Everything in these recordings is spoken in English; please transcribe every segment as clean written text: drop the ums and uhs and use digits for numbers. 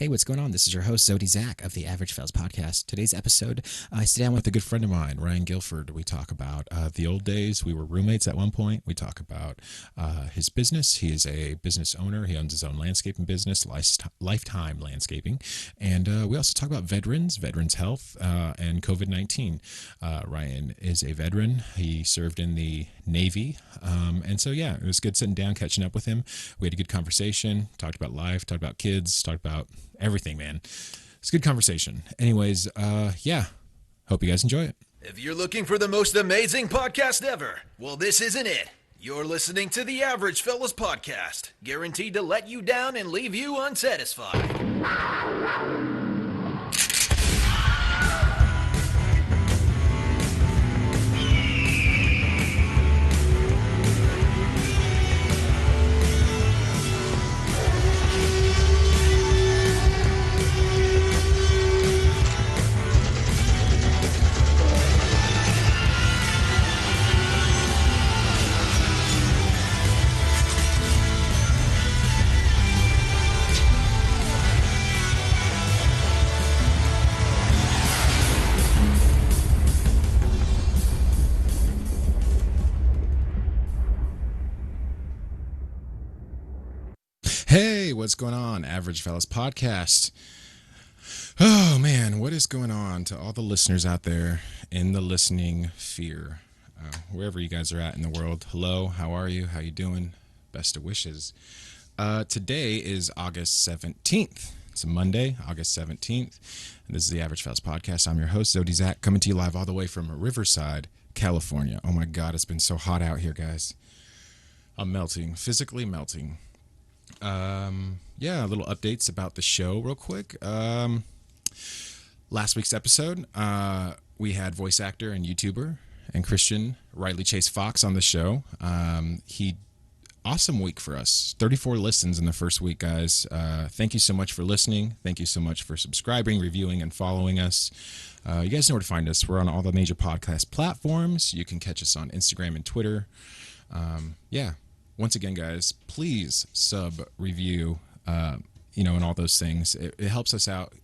Hey, what's going on? This is your host, Zodi Zach of the Average Fellas Podcast. Today's episode, I sit down with a good friend of mine, Ryan Guilford. We talk about the old days. We were roommates at one point. We talk about his business. He is a business owner. He owns his own landscaping business, Lifetime Landscaping. And we also talk about veterans health, and COVID 19. Ryan is a veteran. He served in the Navy. And so, yeah, it was good sitting down, catching up with him. We had a good conversation, talked about life, talked about kids, talked about everything, man. It's a good conversation. Anyways, yeah. Hope you guys enjoy it. If you're looking for the most amazing podcast ever, well, this isn't it. You're listening to the Average Fellas Podcast, guaranteed to let you down and leave you unsatisfied. Hey, what's going on? Average Fellas Podcast. Oh, man, what is going on to all the listeners out there in the listening sphere? Wherever you guys are at in the world. Hello, how are you? How you doing? Best of wishes. Today is August 17th. It's a Monday, August 17th. And this is the Average Fellas Podcast. I'm your host, Zodi Zach, coming to you live all the way from Riverside, California. Oh my God, it's been so hot out here, guys. I'm melting, physically melting. Yeah, little updates about the show real quick. Last week's episode, we had voice actor and YouTuber and Christian Riley Chase Fox on the show. He awesome week for us. 34 listens in the first week, guys. Thank you so much for listening. Thank you so much for subscribing, reviewing, and following us. You guys know where to find us. We're on all the major podcast platforms. You can catch us on Instagram and Twitter. Yeah. Once again, guys, please review, and all those things. It helps us out.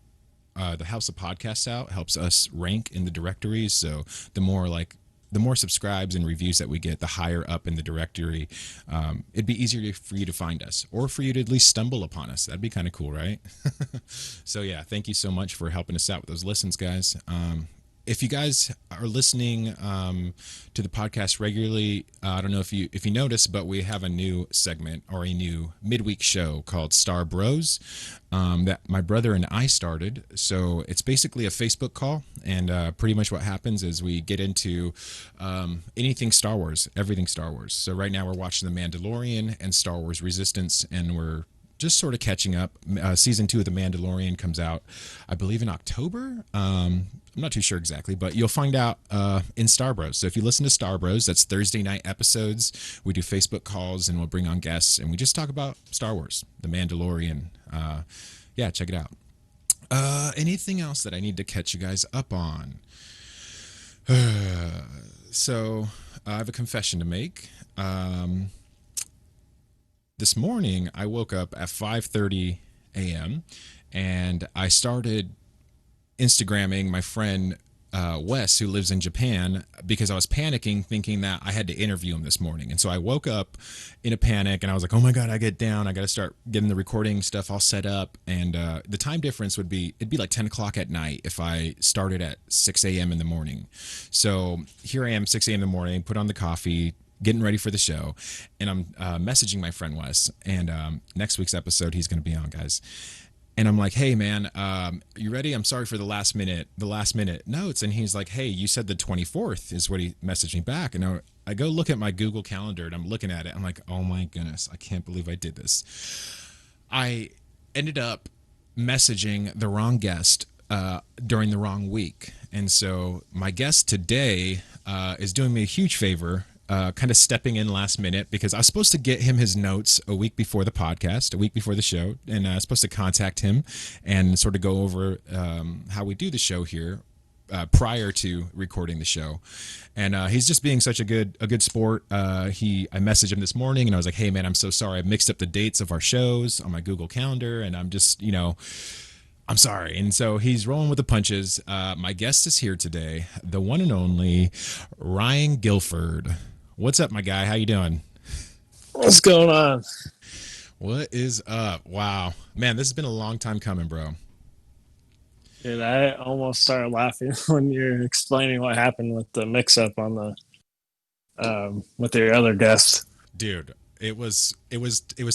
That helps the podcast out, helps us rank in the directories. So the more subscribes and reviews that we get, the higher up in the directory. It'd be easier for you to find us, or for you to at least stumble upon us. That'd be kind of cool, right? So yeah, thank you so much for helping us out with those listens, guys. If you guys are listening to the podcast regularly, I don't know if you noticed, but we have a new segment or a new midweek show called Star Bros that my brother and I started. So it's basically a Facebook call, and pretty much what happens is we get into anything Star Wars, everything Star Wars. So right now we're watching The Mandalorian and Star Wars Resistance, and we're just sort of catching up. Season 2 of The Mandalorian comes out, I believe, in October. I'm not too sure exactly, but you'll find out in Star Bros. So if you listen to Star Bros, that's Thursday night episodes. We do Facebook calls, and we'll bring on guests, and we just talk about Star Wars, The Mandalorian. Yeah, check it out. Anything else that I need to catch you guys up on? So I have a confession to make. This morning, I woke up at 5:30 a.m. and I started Instagramming my friend Wes, who lives in Japan, because I was panicking, thinking that I had to interview him this morning. And so I woke up in a panic, and I was like, oh my God, I get down. I got to start getting the recording stuff all set up. And the time difference it'd be like 10 o'clock at night if I started at 6 a.m. in the morning. So here I am, 6 a.m. in the morning, put on the coffee, getting ready for the show, and I'm messaging my friend Wes, and next week's episode he's going to be on, guys. And I'm like, hey man, you ready? I'm sorry for the last minute notes. And he's like, hey, you said the 24th is what he messaged me back. And I go look at my Google Calendar, and I'm looking at it. I'm like, oh my goodness, I can't believe I did this. I ended up messaging the wrong guest during the wrong week. And so my guest today is doing me a huge favor, kind of stepping in last minute, because I was supposed to get him his notes a week before the podcast, a week before the show, and I was supposed to contact him and sort of go over how we do the show here prior to recording the show. And he's just being such a good sport. I messaged him this morning, and I was like, hey man, I'm so sorry. I mixed up the dates of our shows on my Google Calendar, and I'm just, I'm sorry. And so he's rolling with the punches. My guest is here today, the one and only Ryan Guilford. What's up, my guy? How you doing? What's going on? What is up? Wow, man, this has been a long time coming, bro. Dude, I almost started laughing when you're explaining what happened with the mix-up on the with your other guest. Dude, it was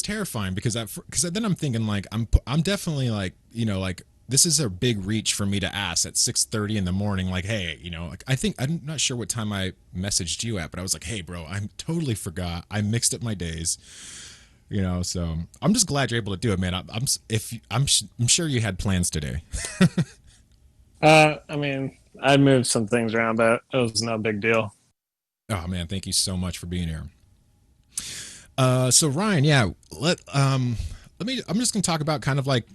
terrifying because then I'm thinking like I'm definitely like, like this is a big reach for me to ask at 6:30 in the morning, like, hey, like I think I'm not sure what time I messaged you at, but I was like, hey bro, I totally forgot, I mixed up my days. So I'm just glad you're able to do it, man. I'm sure you had plans today. I mean, I moved some things around, but it was no big deal. Oh man, thank you so much for being here. So Ryan, yeah, let me. I'm just gonna talk about kind of like,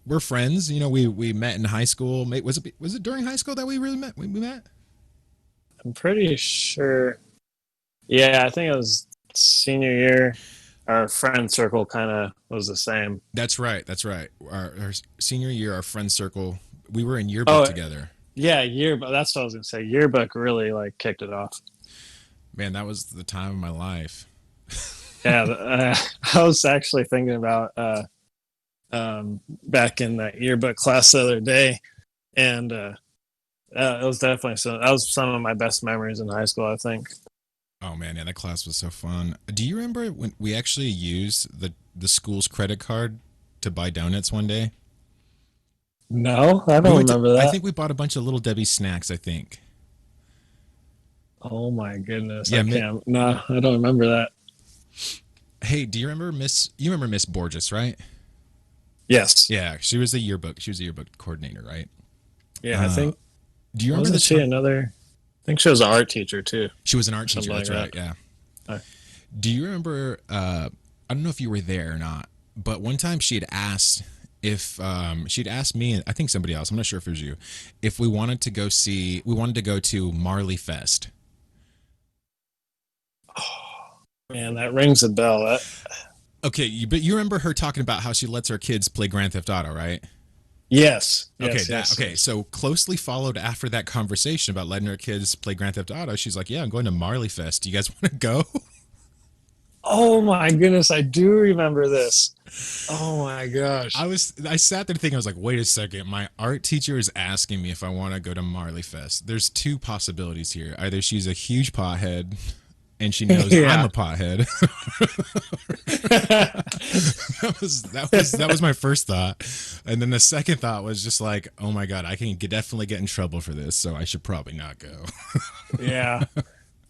we're friends. We met in high school. Was it during high school that we really met? We met. I'm pretty sure. Yeah, I think it was senior year. Our friend circle kind of was the same. That's right. That's right. Our senior year, our friend circle, we were in yearbook Oh, together. yeah, yearbook. That's what I was gonna say. Yearbook really like kicked it off. Man, that was the time of my life. Yeah, I was actually thinking about back in that yearbook class the other day, and it was definitely that was some of my best memories in high school, I think. Oh man, yeah, that class was so fun. Do you remember when we actually used the school's credit card to buy donuts one day? No, I We don't went to, remember I that. think we bought a bunch of Little Debbie snacks, I think. Oh my goodness, Yeah, I can't. No, I don't remember that. hey, do you remember Miss Borges, right? Yes, Yeah, she was the yearbook coordinator, right? yeah, I Uh, think do you remember the wasn't she time another? I think she was an art teacher too, she was an art teacher? something like That's right. that. Yeah. Uh, Do you remember? I don't know if you were there or not, but one time she had asked if she'd asked me, and I think somebody else, I'm not sure if it was you, if we wanted to go to Marley Fest. Man, that rings a bell. Okay, but you remember her talking about how she lets her kids play Grand Theft Auto, right? Yes, Okay, yes, yes, okay. yes. So closely followed after that conversation about letting her kids play Grand Theft Auto, she's like, "Yeah, I'm going to Marley Fest. Do you guys want to go?" Oh my goodness, I do remember this. Oh my gosh. I sat there thinking, I was like, wait a second, my art teacher is asking me if I want to go to Marley Fest. There's two possibilities here. Either she's a huge pothead and she knows I'm Yeah. a pothead. that was my first thought. And then the second thought was just like, oh my God, I can definitely get in trouble for this, so I should probably not go. Yeah.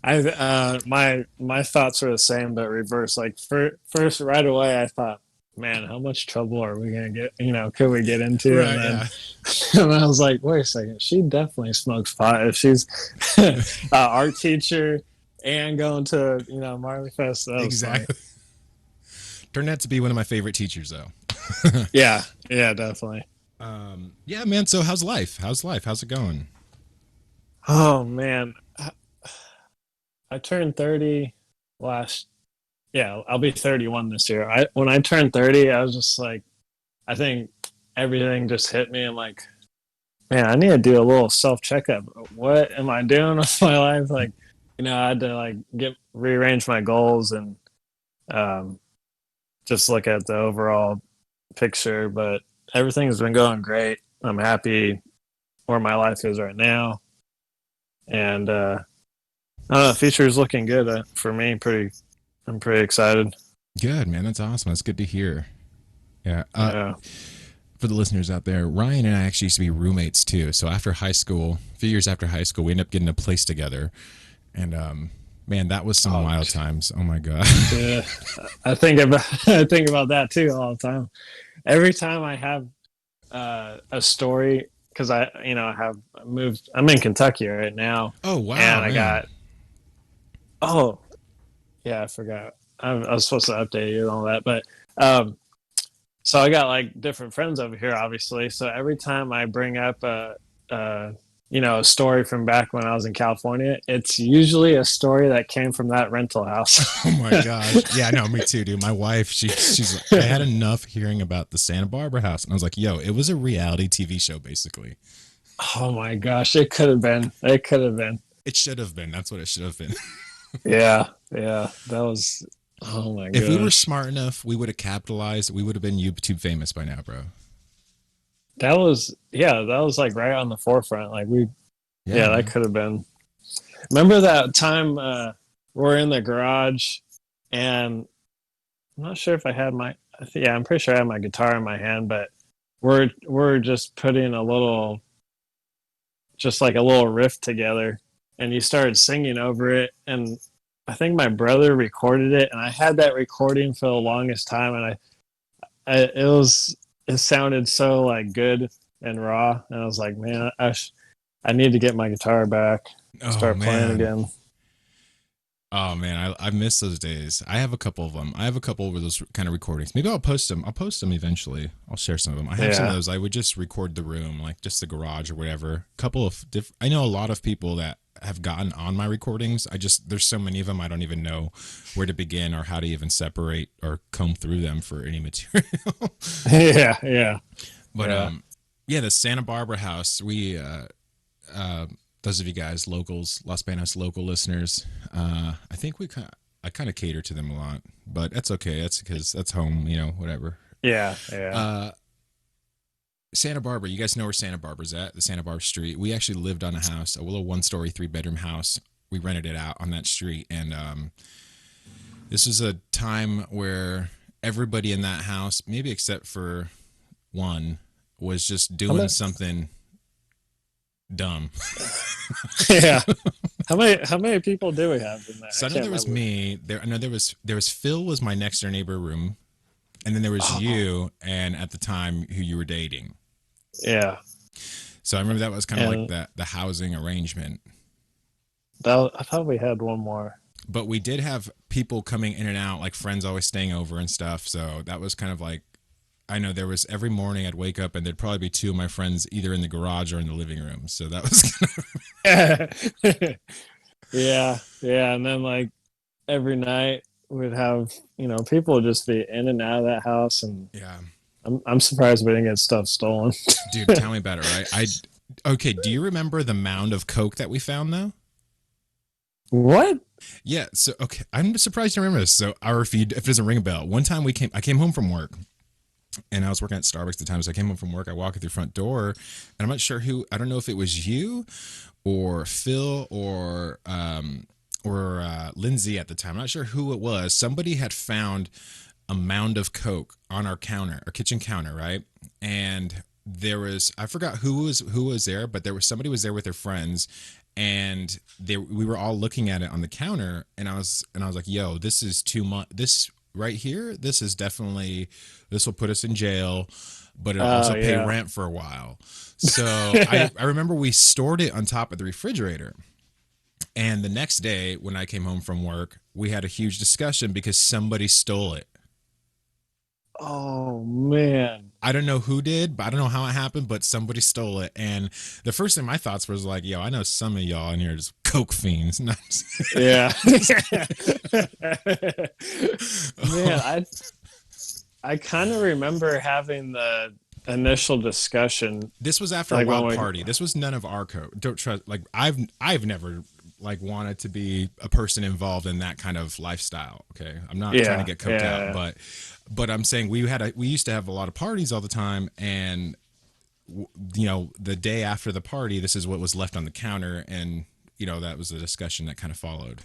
I my thoughts are the same but reverse. Like first right away I thought, man, how much trouble are we gonna get? Could we get into? And Right, then yeah. and I was like, wait a second, she definitely smokes pot if she's art teacher and going to Marley Fest. That was funny. Exactly. Turned out to be one of my favorite teachers though. Yeah, yeah, definitely. Yeah, man, so how's life? How's life? How's it going? Oh man, I turned 30 last. Yeah, I'll be 31 this year. When I turned 30, I was just like, I think everything just hit me. I'm like, man, I need to do a little self checkup. What am I doing with my life? Like, I had to like rearrange my goals and um, just look at the overall picture. But everything's been going great. I'm happy where my life is right now, and I don't know, the future is looking good for me. I'm pretty excited. Good, man. That's awesome. That's good to hear. Yeah. Yeah. For the listeners out there, Ryan and I actually used to be roommates too. So after high school, a few years after high school, we ended up getting a place together. And man, that was some Oh, wild times. Oh my God. yeah. I think about I think about that too all the time. Every time I have a story, because I have moved. I'm in Kentucky right now, Oh wow, and I man. got. Oh, yeah, I forgot. I was supposed to update you on all that, but so I got like different friends over here, obviously. So every time I bring up a a story from back when I was in California, it's usually a story that came from that rental house. Oh my gosh. Yeah, no, me too, dude. My wife, she's like, I had enough hearing about the Santa Barbara house. And I was like, yo, it was a reality TV show, basically. Oh my gosh, it could have been. It could have been. It should have been. That's what it should have been. Yeah, yeah. That was. Oh my If we were gosh. smart enough, we would have capitalized. We would have been YouTube famous by now, bro. That was That was like right on the forefront. Like Yeah, yeah, that man. could have been. Remember that time we're in the garage, and I'm not sure if I had my. Yeah, I'm pretty sure I had my guitar in my hand, but we're just putting just like a little riff together, and you started singing over it, and I think my brother recorded it, and I had that recording for the longest time, and it sounded so like good and raw, and I was like, man, I need to get my guitar back, Oh start playing man. again. Oh man, I miss those days. I have a couple of them. I have a couple of those kind of recordings. Maybe I'll post them. I'll post them eventually. I'll share some of them. I have some of Yeah, those. I would just record the room, like just the garage or whatever. A couple of I know a lot of people that have gotten on my recordings. There's so many of them. I don't even know where to begin or how to even separate or comb through them for any material. yeah, yeah, But yeah, yeah, the Santa Barbara house. Uh, those of you guys, locals, Los Banos local listeners, I think I kind of cater to them a lot, but that's okay. That's because that's home, whatever. yeah, yeah. Uh, Santa Barbara, you guys know where Santa Barbara's at, the Santa Barbara street. We actually lived on a house, a little 1-story, 3-bedroom house. We rented it out on that street. And this was a time where everybody in that house, maybe except for one, was just How doing many? something dumb. Yeah. How many people do we have in there? I So I know can't there was remember. me. I know there was Phil was my next door neighbor room, and then there was Oh, you, and at the time who you were dating. yeah. So I remember that was kind of like And the housing arrangement. I thought we had one more. But we did have people coming in and out, like friends always staying over and stuff. So that was kind of like, I know there was every morning I'd wake up and there'd probably be two of my friends either in the garage or in the living room. So that was Yeah, yeah. And then like every night we'd have, people would just be in and out of that house, and yeah, I'm surprised we didn't get stuff stolen. dude, tell me about it, right? Okay. Do you remember the mound of coke that we found though? What? Yeah. So okay, I'm surprised you remember this. So, or if it doesn't ring a bell, one time I came home from work, and I was working at Starbucks at the time. So I came home from work. I walk in through the front door, and I'm not sure who. I don't know if it was you, or Phil, or Lindsay at the time. I'm not sure who it was. Somebody had found a mound of coke on our counter, our kitchen counter, right? And there was I forgot who was there, but somebody was there with their friends, and we were all looking at it on the counter, and I was like, yo, this is too much. This right here, this will put us in jail, but it'll Oh also pay yeah. rent for a while. So I remember we stored it on top of the refrigerator. And the next day when I came home from work, we had a huge discussion because somebody stole it. Oh man. I don't know who did, but I don't know how it happened, but somebody stole it. And the first thing my thoughts was like, yo, I know some of y'all in here are just coke fiends. Yeah. Man, I kind of remember having the initial discussion, This was after a like when wild we. party. This was none of our code. Don't trust. Like I've never like wanted to be a person involved in that kind of lifestyle. Okay, I'm not trying to Yeah, get coked out, yeah. but I'm saying we used to have a lot of parties all the time, and the day after the party, this is what was left on the counter, and that was the discussion that kind of followed.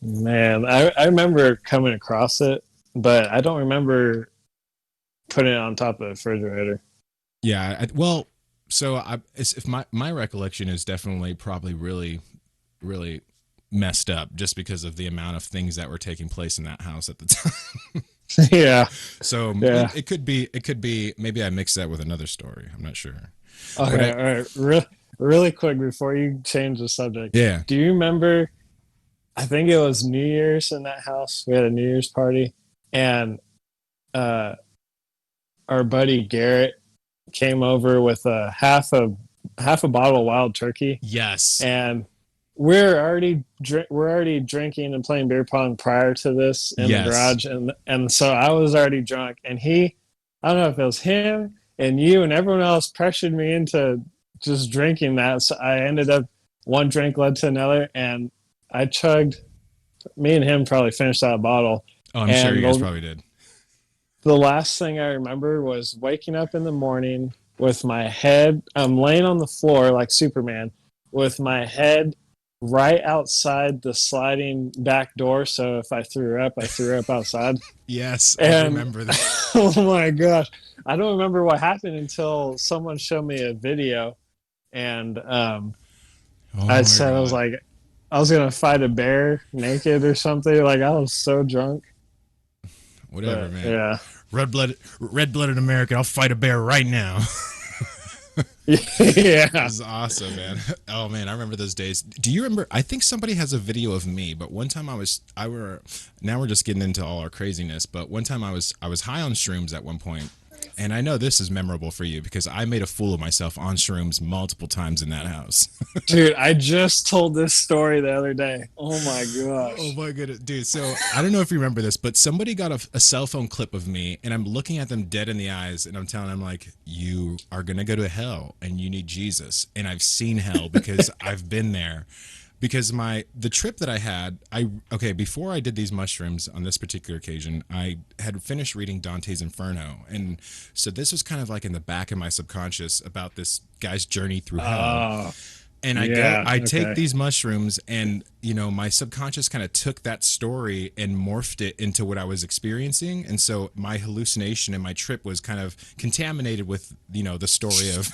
Man, I remember coming across it, but I don't remember putting it on top of the refrigerator. Yeah, well, so if my recollection is definitely probably really really messed up just because of the amount of things that were taking place in that house at the time. Yeah, So yeah. it could be maybe I mixed that with another story. I'm not sure. But Okay, all right. Really quick before you change the subject, yeah. do you remember? I think it was New Year's in that house. We had a New Year's party, and uh, our buddy Garrett came over with a half a half a bottle of Wild Turkey, Yes. and we're already drinking and playing beer pong prior to this in the Yes. garage, and so I was already drunk, and I don't know if it was him and you and everyone else pressured me into just drinking that. So I ended up one drink led to another, and I chugged. Me and him probably finished that bottle. Oh, I'm sure And you guys probably did. the last thing I remember was waking up in the morning with my head. I'm laying on the floor like Superman, with my head right outside the sliding back door. So if I threw up, I threw up outside. Yes, I And remember that. oh my gosh, I don't remember what happened until someone showed me a video, and Oh I my said I was god. like, I was gonna fight a bear naked or something. Like I was so drunk. Whatever, But man. yeah, Red-blooded American. I'll fight a bear right now. yeah. This is awesome, man. Oh man, I remember those days. Do you remember? I think somebody has a video of me, but one time now we're just getting into all our craziness, but one time I was high on shrooms at one point. And I know this is memorable for you because I made a fool of myself on shrooms multiple times in that house. Dude, I just told this story the other day. Oh my Oh gosh. my goodness, dude. So I don't know if you remember this, but somebody got a cell phone clip of me, and I'm looking at them dead in the eyes, and I'm telling them like, "You are gonna go to hell, and you need Jesus." And I've seen hell because I've been there. Because the trip that I had, before I did these mushrooms on this particular occasion, I had finished reading Dante's Inferno, and so this was kind of like in the back of my subconscious about this guy's journey through hell. Oh, And yeah. I take Okay. these mushrooms, and my subconscious kind of took that story and morphed it into what I was experiencing, and so my hallucination and my trip was kind of contaminated with the story of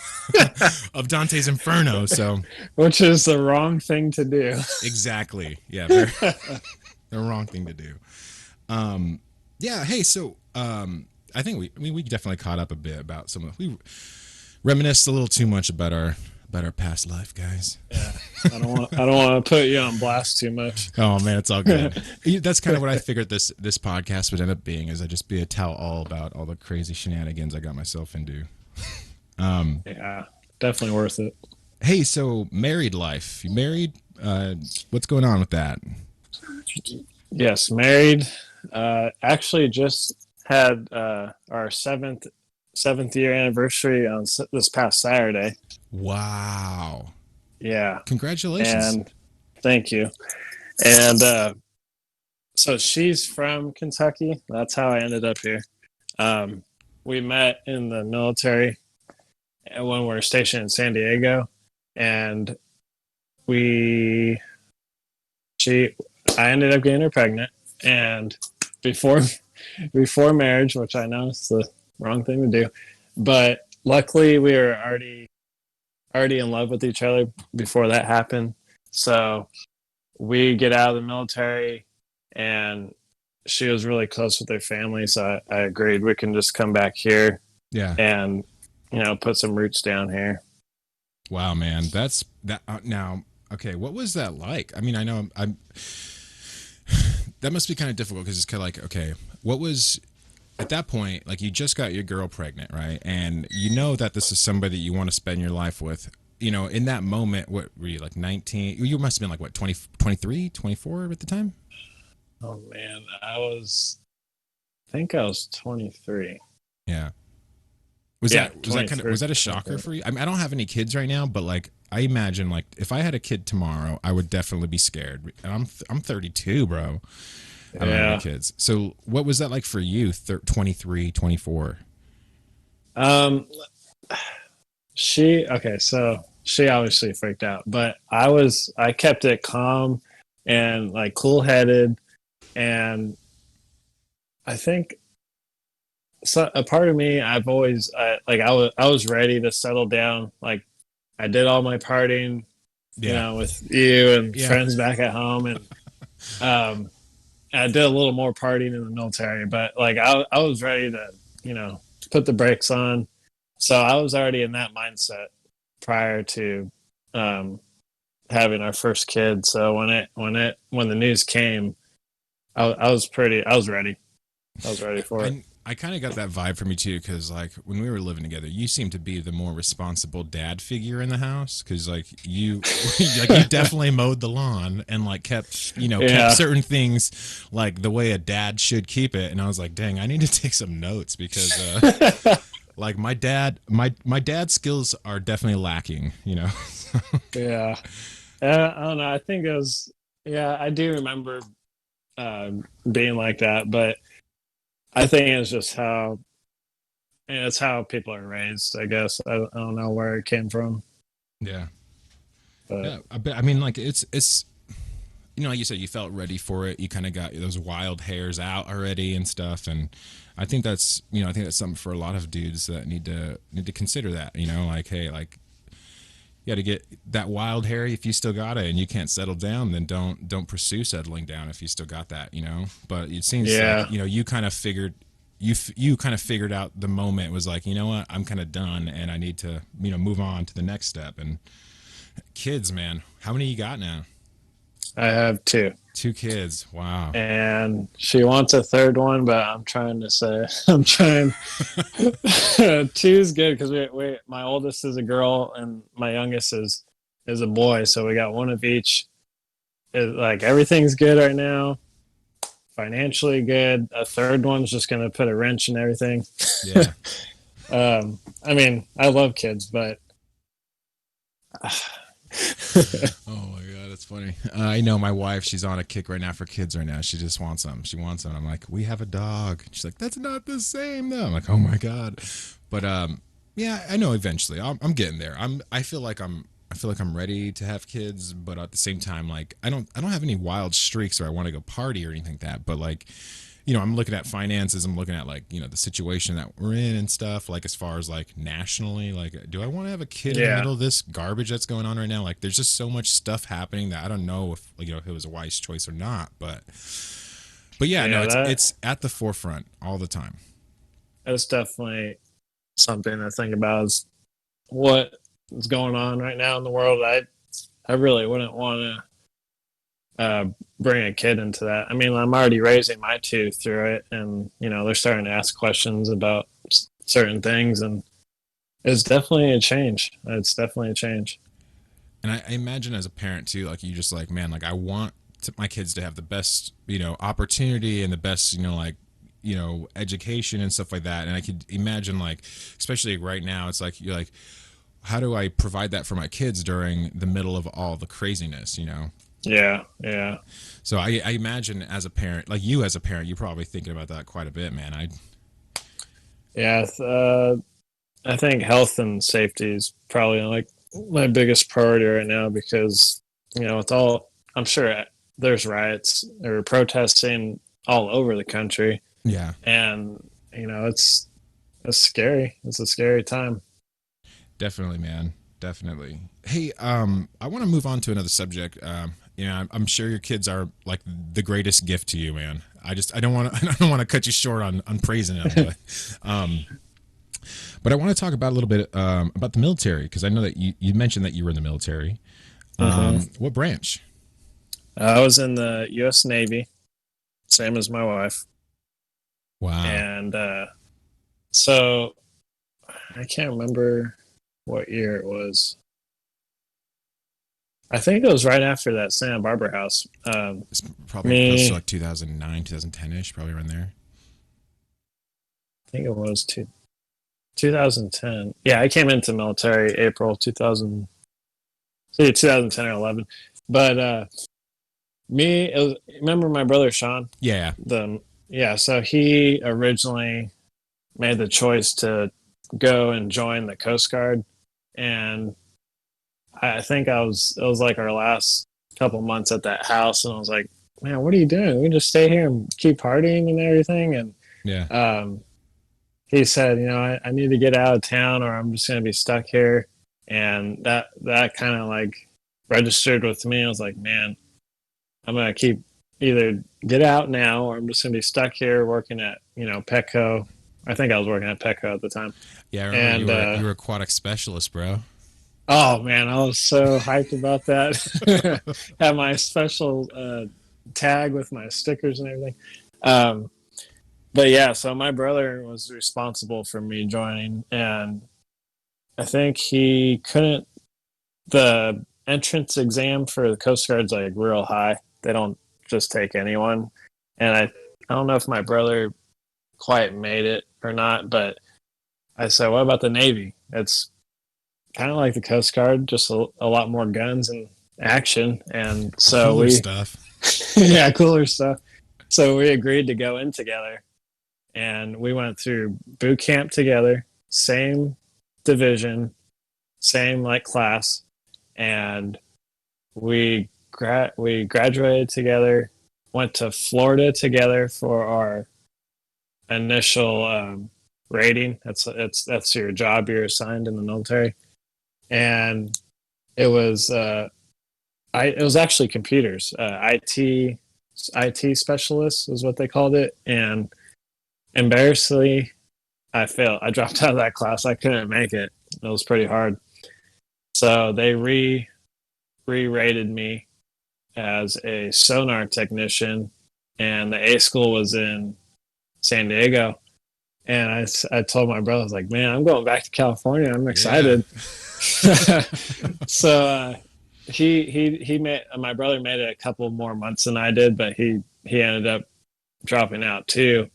of Dante's Inferno. So Which is the wrong thing to do. exactly, yeah, the wrong thing to do. Yeah, hey, so I think we definitely caught up a bit about we reminisced a little too much about our past life, guys. Yeah. I don't want to put you on blast too much. Oh man, it's all good. That's kind of what I figured this podcast would end up being, is I just be a tell all about all the crazy shenanigans I got myself into. Yeah. Definitely worth it. Hey, so married life. You married? What's going on with that? Yes, married. Actually just had our seventh year anniversary on this past Saturday. Wow. Yeah. Congratulations. And thank you. And so she's from Kentucky. That's how I ended up here. We met in the military when we were stationed in San Diego, and we she I ended up getting her pregnant, and before before marriage, which I know is the wrong thing to do, but luckily we were already in love with each other before that happened. So we get out of the military, and she was really close with her family, so I agreed we can just come back here Yeah. and put some roots down here. Wow, man. That's that. Now, okay, what was that like? I mean, I know I'm that must be kind of difficult because it's kind of like, okay, what was at that point, like you just got your girl pregnant, right? And you know that this is somebody you want to spend your life with. In that moment, what were you, like 19? You must have been like, what, 20, 23, 24 at the time? Oh man, I think I was 23. Yeah. Was Yeah, was that a shocker for you? I mean, I don't have any kids right now, but like I imagine like if I had a kid tomorrow, I would definitely be scared. And I'm 32, bro. I don't have Yeah. any kids. So what was that like for you? 23, 24? Um, so she obviously freaked out, but I kept it calm and like cool headed, and I think so a part of me, I've always I was ready to settle down. Like I did all my partying, Yeah. with you and Yeah. friends back at home, and um I did a little more partying in the military, but like I was ready to, put the brakes on. So I was already in that mindset prior to um having our first kid. So when the news came, I was ready. I was ready for it. I kind of got that vibe from you too, because like when we were living together, you seemed to be the more responsible dad figure in the house, because like you, like you definitely mowed the lawn and like kept, you know, kept Yeah. certain things like the way a dad should keep it. And I was like, dang, I need to take some notes because like my dad's skills are definitely lacking, you know. Yeah. I don't know. I think it was, yeah, I do remember being like that, but I think it's just how, it's how people are raised, I guess. I don't know where it came from, Yeah. but Yeah, I bet. I mean, like it's you know, like you said, you felt ready for it. You kind of got those wild hairs out already and stuff. And I think that's, you know, I think that's something for a lot of dudes that need to consider that. You know, like hey, like you got to get that wild hair if you still got it, and you can't settle down. Then don't pursue settling down if you still got that. You know, but it seems yeah. like you know you kind of figured. You kind of figured out the moment was like, you know what, I'm kind of done and I need to, you know, move on to the next step. And kids, man, how many you got now? I have two. Two kids. Wow. And she wants a third one, but I'm trying to say, I'm trying. Two's good because my oldest is a girl and my youngest is a boy, so we got one of each. Like everything's good right now, financially good. A third one's just gonna put a wrench in everything. Yeah. I mean, I love kids, but Oh my god, that's funny. I know my wife. She's on a kick right now for kids right now. She just wants them. She wants them. I'm like, we have a dog. She's like, that's not the same though. I'm like, oh my god. But yeah, I know eventually. I'm getting there. I feel like I'm ready to have kids, but at the same time, like I don't have any wild streaks or I want to go party or anything like that. But like, you know, I'm looking at finances. I'm looking at like, you know, the situation that we're in and stuff. Like as far as like nationally, like, do I want to have a kid in the yeah, middle of this garbage that's going on right now? Like, there's just so much stuff happening that I don't know if like, you know, if it was a wise choice or not. But yeah, no, yeah, it's at the forefront all the time. that's definitely something to think about. Is what is going on right now in the world. I really wouldn't want to bring a kid into that. I mean, I'm already raising my two through it, and you know they're starting to ask questions about certain things, and it's definitely a change. It's definitely a change. And I imagine as a parent too, like you just like, man, like I want my kids to have the best, you know, opportunity and the best, you know, like, you know, education and stuff like that. And I could imagine like, especially right now, it's like, you're like, how do I provide that for my kids during the middle of all the craziness, you know? Yeah, yeah, So I imagine as a parent, like you as a parent, you're probably thinking about that quite a bit, man. yeah. I think health and safety is probably like my biggest priority right now because you know it's all. I'm sure there's riots or protesting all over the country, Yeah, and you know it's scary. It's a scary time. definitely, man. Definitely. Hey, I want to move on to another subject. You know, I'm sure your kids are like the greatest gift to you, man. I don't want to, I don't want to cut you short on praising them, but I want to talk about a little bit about the military because I know that you mentioned that you were in the military. What branch? I was in the U.S. Navy, same as my wife, Wow. and so I can't remember what year it was. I think it was right after that Santa Barbara house. It's probably close to Me, like 2009, 2010ish, probably around there. I think it was 2010. Yeah, I came into military April 2000, say 2010 or 11. But it was, remember my brother Sean? Yeah. Yeah, so he originally made the choice to go and join the Coast Guard, and I think it was like our last couple months at that house, and I was like, man, what are you doing? We can just stay here and keep partying and everything. And Yeah. he said, you know, I need to get out of town or I'm just going to be stuck here. And that kind of like registered with me. I was like, man, I'm going to keep either get out now or I'm just going to be stuck here working at, you know, Petco. I think I was working at Petco at the time. Yeah. I remember And you were aquatic specialist, bro. oh man, I was so hyped about that. Had my special tag with my stickers and everything. Um, but yeah, so my brother was responsible for me joining, and I think he couldn't. The entrance exam for the Coast Guard's like real high. They don't just take anyone, and I don't know if my brother quite made it or not, but I said, "What about the Navy? It's kind of like the Coast Guard, just a lot more guns and action." And so Cooler we, stuff. yeah, cooler stuff. So we agreed to go in together, and we went through boot camp together, same division, same like class, and we graduated together, went to Florida together for our initial rating. That's your job you're assigned in the military, and it was it was actually computers, IT specialist is what they called it, and embarrassingly, I failed. I dropped out of that class. I couldn't make it. It was pretty hard. So they re-rated me as a sonar technician, and the A school was in San Diego. And I told my brother, I was like, man, I'm going back to California. I'm excited. Yeah. So he made my brother made it a couple more months than I did, but he ended up dropping out too,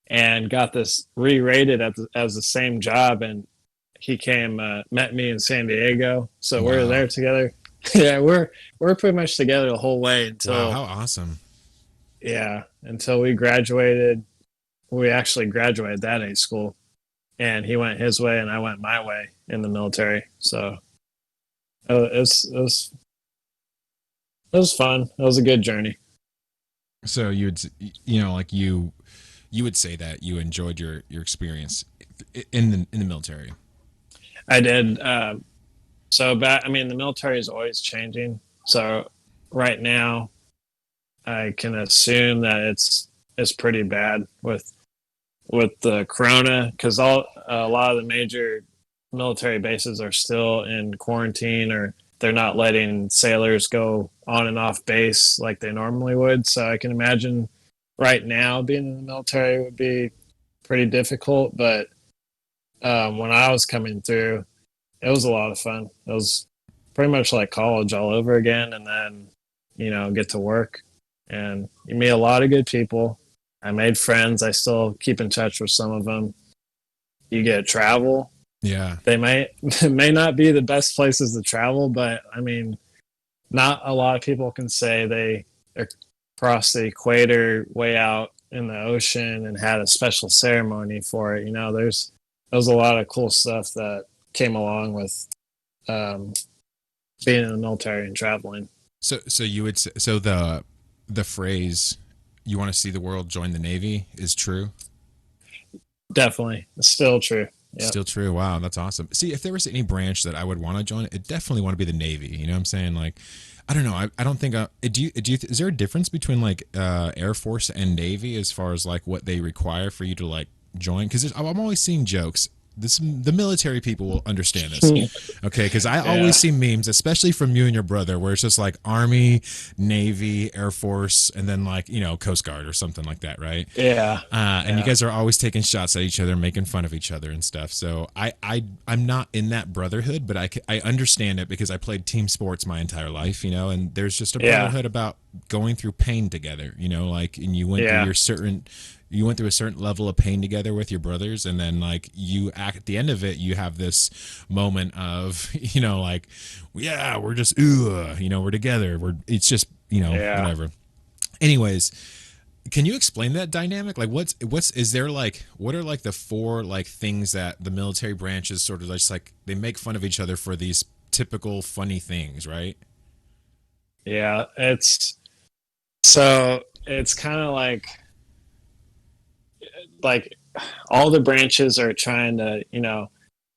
and got this re-rated as the same job. And he met me in San Diego, so Wow. we're there together. Yeah, we're pretty much together the whole way until Wow, how awesome. Until we graduated. We actually graduated that A school, and he went his way and I went my way in the military. So it was fun. It was a good journey. So you would say that you enjoyed your experience in the military. I did. The military is always changing. So right now, I can assume that it's pretty bad with the corona, because a lot of the major military bases are still in quarantine, or they're not letting sailors go on and off base like they normally would. So I can imagine right now being in the military would be pretty difficult. But when I was coming through, it was a lot of fun. It was pretty much like college all over again, and then get to work, and you meet a lot of good people. I made friends. I still keep in touch with some of them. You get to travel. Yeah. They may not be the best places to travel, but I mean, not a lot of people can say they crossed the equator way out in the ocean and had a special there was a lot of cool stuff that came along with being in the military and traveling. So you would say, so the phrase "you want to see the world, join the Navy" is true? Definitely. It's still true. Yep. Still true. Wow, that's awesome. See, if there was any branch that I would want to join, it definitely want to be the Navy. You know what I'm saying? Like, I don't know. I don't think. Is there a difference between like Air Force and Navy as far as like what they require for you to like join? Because I'm always seeing jokes. The military people will understand this, okay? Because I always see memes, especially from you and your brother, where it's just like Army, Navy, Air Force, and then like Coast Guard or something like that, right? Yeah. And you guys are always taking shots at each other, making fun of each other and stuff. So I'm not in that brotherhood, but I understand it because I played team sports my entire life, and there's just a brotherhood about going through pain together, like, and you went through a certain level of pain together with your brothers, and then like at the end of it, you have this moment of like, yeah, we're just we're together, it's just whatever. Anyways, can you explain that dynamic? Like, what are like the four like things that the military branches sort of just like, they make fun of each other for these typical funny things, right? Yeah, it's kind of like all the branches are trying to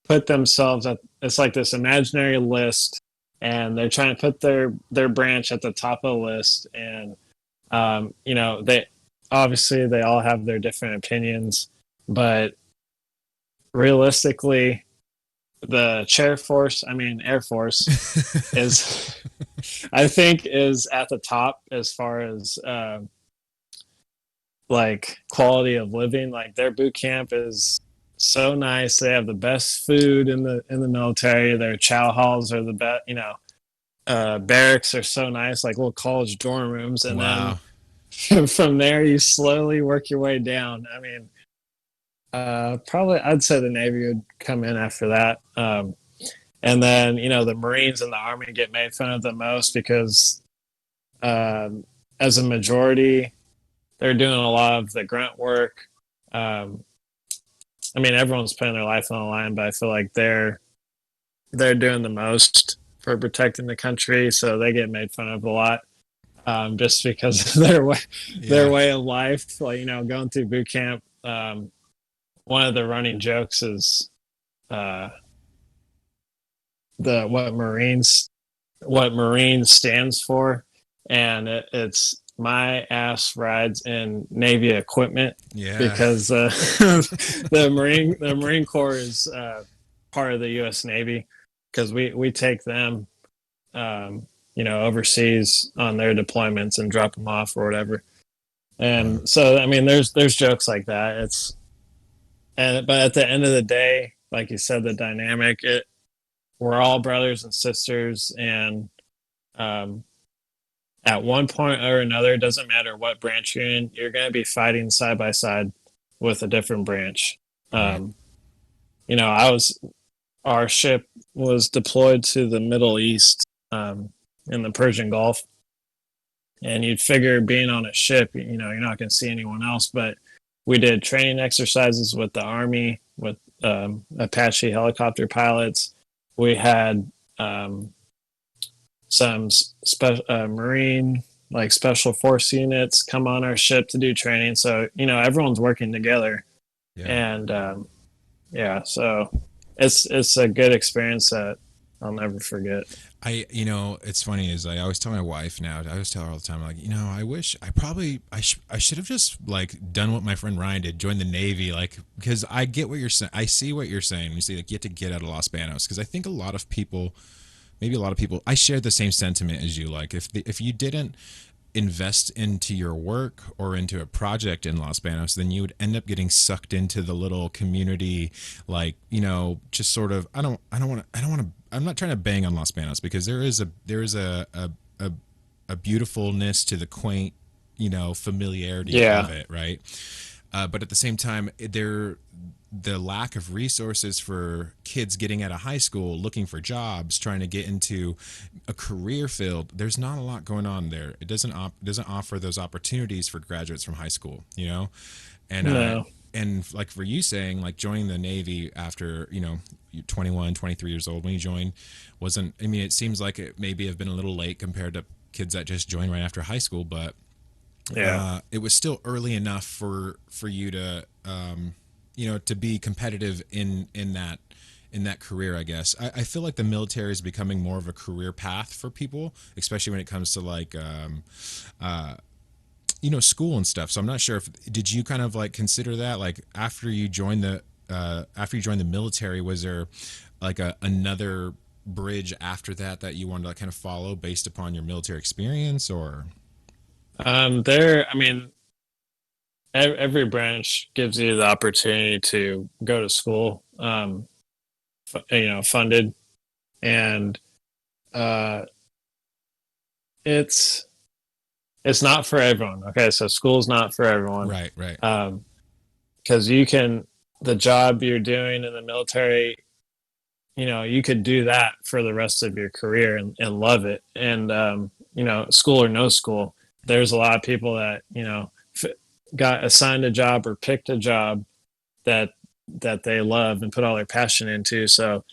put themselves at, it's like this imaginary list, and they're trying to put their branch at the top of the list. And they obviously they all have their different opinions, but realistically, the Air Force is I think is at the top as far as like quality of living. Like their boot camp is so nice. They have the best food in the military. Their chow halls are the best. Barracks are so nice, like little college dorm rooms, and Wow. then from there you slowly work your way down. I mean, probably I'd say the Navy would come in after that. And then, the Marines and the Army get made fun of the most because, as a majority, they're doing a lot of the grunt work. I mean, everyone's putting their life on the line, but I feel like they're doing the most for protecting the country, so they get made fun of a lot, just because of their way of life. Like, going through boot camp. One of the running jokes is the what Marines stands for, and it's my ass rides in Navy equipment. Yeah. Because the Marine Corps is part of the U.S. Navy, because we take them overseas on their deployments and drop them off or whatever. And so, I mean, there's jokes like that. But at the end of the day, like you said, the dynamic, we're all brothers and sisters, and at one point or another, it doesn't matter what branch you're in, you're going to be fighting side by side with a different branch. Our ship was deployed to the Middle East, in the Persian Gulf, and you'd figure being on a ship, you're not going to see anyone else, but we did training exercises with the Army, with Apache helicopter pilots. We had some Marine, like special force units, come on our ship to do training. So, everyone's working together. Yeah. And so it's a good experience that I'll never forget. It's funny is I always tell my wife now, I always tell her all the time, like, I should have just like done what my friend Ryan did, joined the Navy, like, because I get what you're saying. I see what you're saying. You see, like, you have to get out of Los Banos, because I think a lot of people, I share the same sentiment as you. Like, if you didn't invest into your work or into a project in Los Banos, then you would end up getting sucked into the little community, like, just sort of, I'm not trying to bang on Los Banos, because there is a beautifulness to the quaint, familiarity of it, right? But at the same time, the lack of resources for kids getting out of high school, looking for jobs, trying to get into a career field, there's not a lot going on there. It doesn't offer those opportunities for graduates from high school, and No. And like for you saying, like, joining the Navy after, you're 21, 23 years old when you joined, it seems like it maybe have been a little late compared to kids that just joined right after high school, but it was still early enough for you to, to be competitive in that career, I guess. I feel like the military is becoming more of a career path for people, especially when it comes to like, school and stuff. So I'm not sure did you kind of like consider that, like, after you joined the military, was there like another bridge after that you wanted to, like, kind of follow based upon your military experience, or? Every branch gives you the opportunity to go to school, funded, and it's not for everyone. Okay, so school's not for everyone, Right. because the job you're doing in the military, you could do that for the rest of your career and love it. And school or no school, there's a lot of people that got assigned a job or picked a job that they love and put all their passion into. So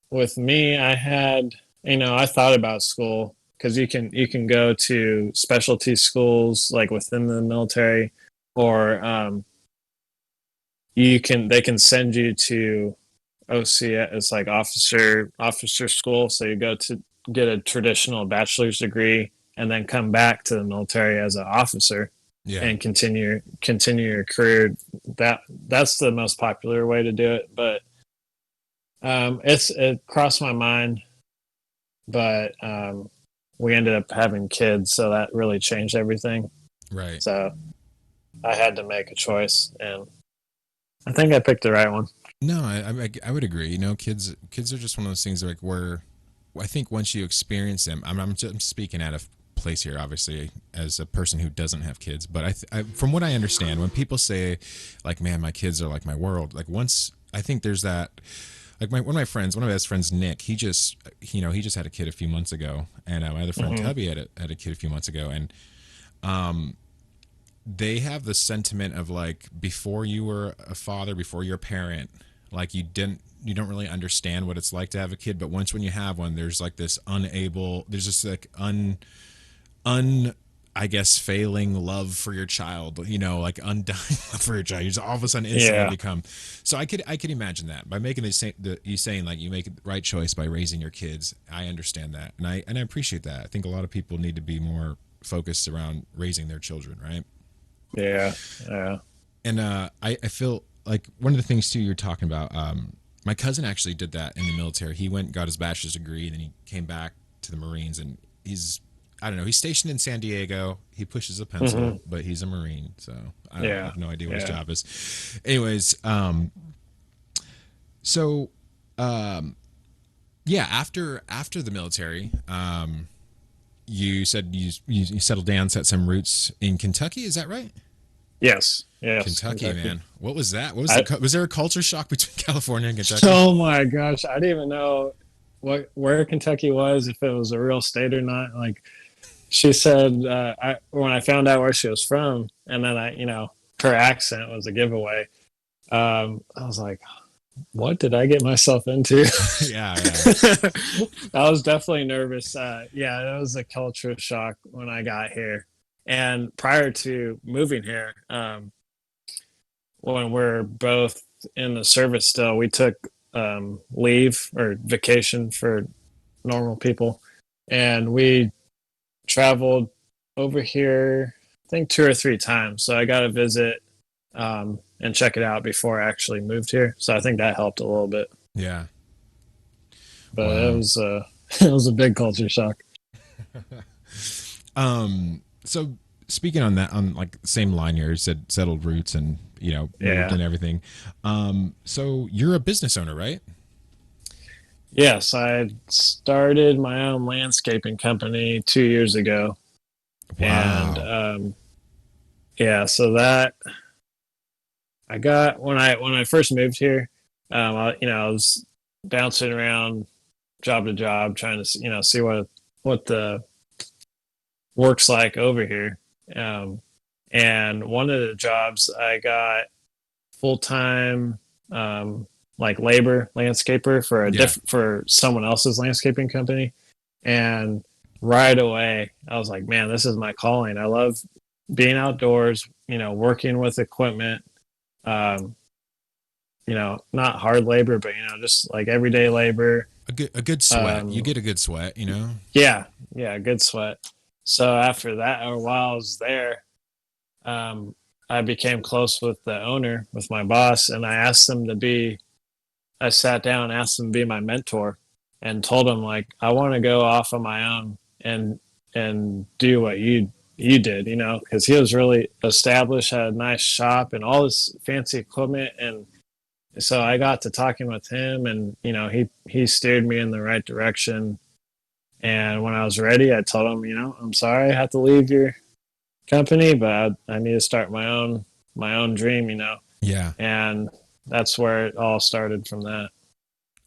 with me, I thought about school, because you can go to specialty schools like within the military, or they can send you to OCS. It's like officer school. So you go to get a traditional bachelor's degree and then come back to the military as an officer. Yeah. And continue your career. That's the most popular way to do it. But it crossed my mind, but we ended up having kids, so that really changed everything. Right. So I had to make a choice, and I think I picked the right one. No, I would agree. You know, kids are just one of those things like where I think once you experience them, I'm speaking out of place here, obviously, as a person who doesn't have kids, but from what I understand, when people say, like, man, my kids are like my world, like once I think there's that, like one of my best friends, Nick, he just had a kid a few months ago, and my other friend Hmm. Tubby had a kid a few months ago, and they have the sentiment of like before you were a father, before you're a parent, like you don't really understand what it's like to have a kid, but once when you have one, there's like this there's just like un I guess failing love for your child, you know, like undying love for your child. You just all of a sudden instantly Yeah, become. So I could imagine that by making you saying like you make the right choice by raising your kids. I understand that, and I appreciate that. I think a lot of people need to be more focused around raising their children, right? yeah, yeah. And I feel like one of the things too you're talking about. My cousin actually did that in the military. He went and got his bachelor's degree, and then he came back to the Marines, and he's I don't know. He's stationed in San Diego. He pushes a Hmm. pencil, but he's a Marine, so I don't know. I Yeah, have no idea what his yeah. job is. Anyways, so yeah, after the military, you said you settled down, set some roots in Kentucky. Is that right? Yes, yes, Kentucky, Kentucky. man. What was that? What was I was there a culture shock between California and Kentucky? Oh my gosh, I didn't even know where Kentucky was, if it was a real state or not. Like she said, when I found out where she was from, and then her accent was a giveaway. I was like, what did I get myself into? Yeah, yeah, I was definitely nervous. Yeah, it was a culture shock when I got here. And prior to moving here, when we're both in the service still, we took leave or vacation for normal people, and we traveled over here. I think 2 or 3 times. So I got to visit and check it out before I actually moved here. So I think that helped a little bit. yeah. But it Wow. was it was a big culture shock. So speaking on that, on like the same line here, you said settled roots and moved Yeah. and everything. So you're a business owner, right? Yes, I started my own landscaping company 2 years ago, and Wow. yeah, so that I got when I first moved here. I was bouncing around job to job trying to see what the work's like over here. Um, and one of the jobs I got full time, like labor landscaper for Yeah. for someone else's landscaping company, and right away I was like, man, this is my calling. I love being outdoors. Working with equipment. Um, not hard labor, but just like everyday labor. A good sweat. You Um, get a good sweat, you know? yeah, yeah, good sweat. So after that, or while I was there, um, I became close with the owner, with my boss, and I asked him to be. I sat down, and asked him to be my mentor, and told him like I want to go off on my own and do what you did, because he was really established, had a nice shop and all this fancy equipment, and so I got to talking with him, and he steered me in the right direction. And when I was ready, I told him, I'm sorry I have to leave your company, but I need to start my own dream, Yeah. and that's where it all started from that.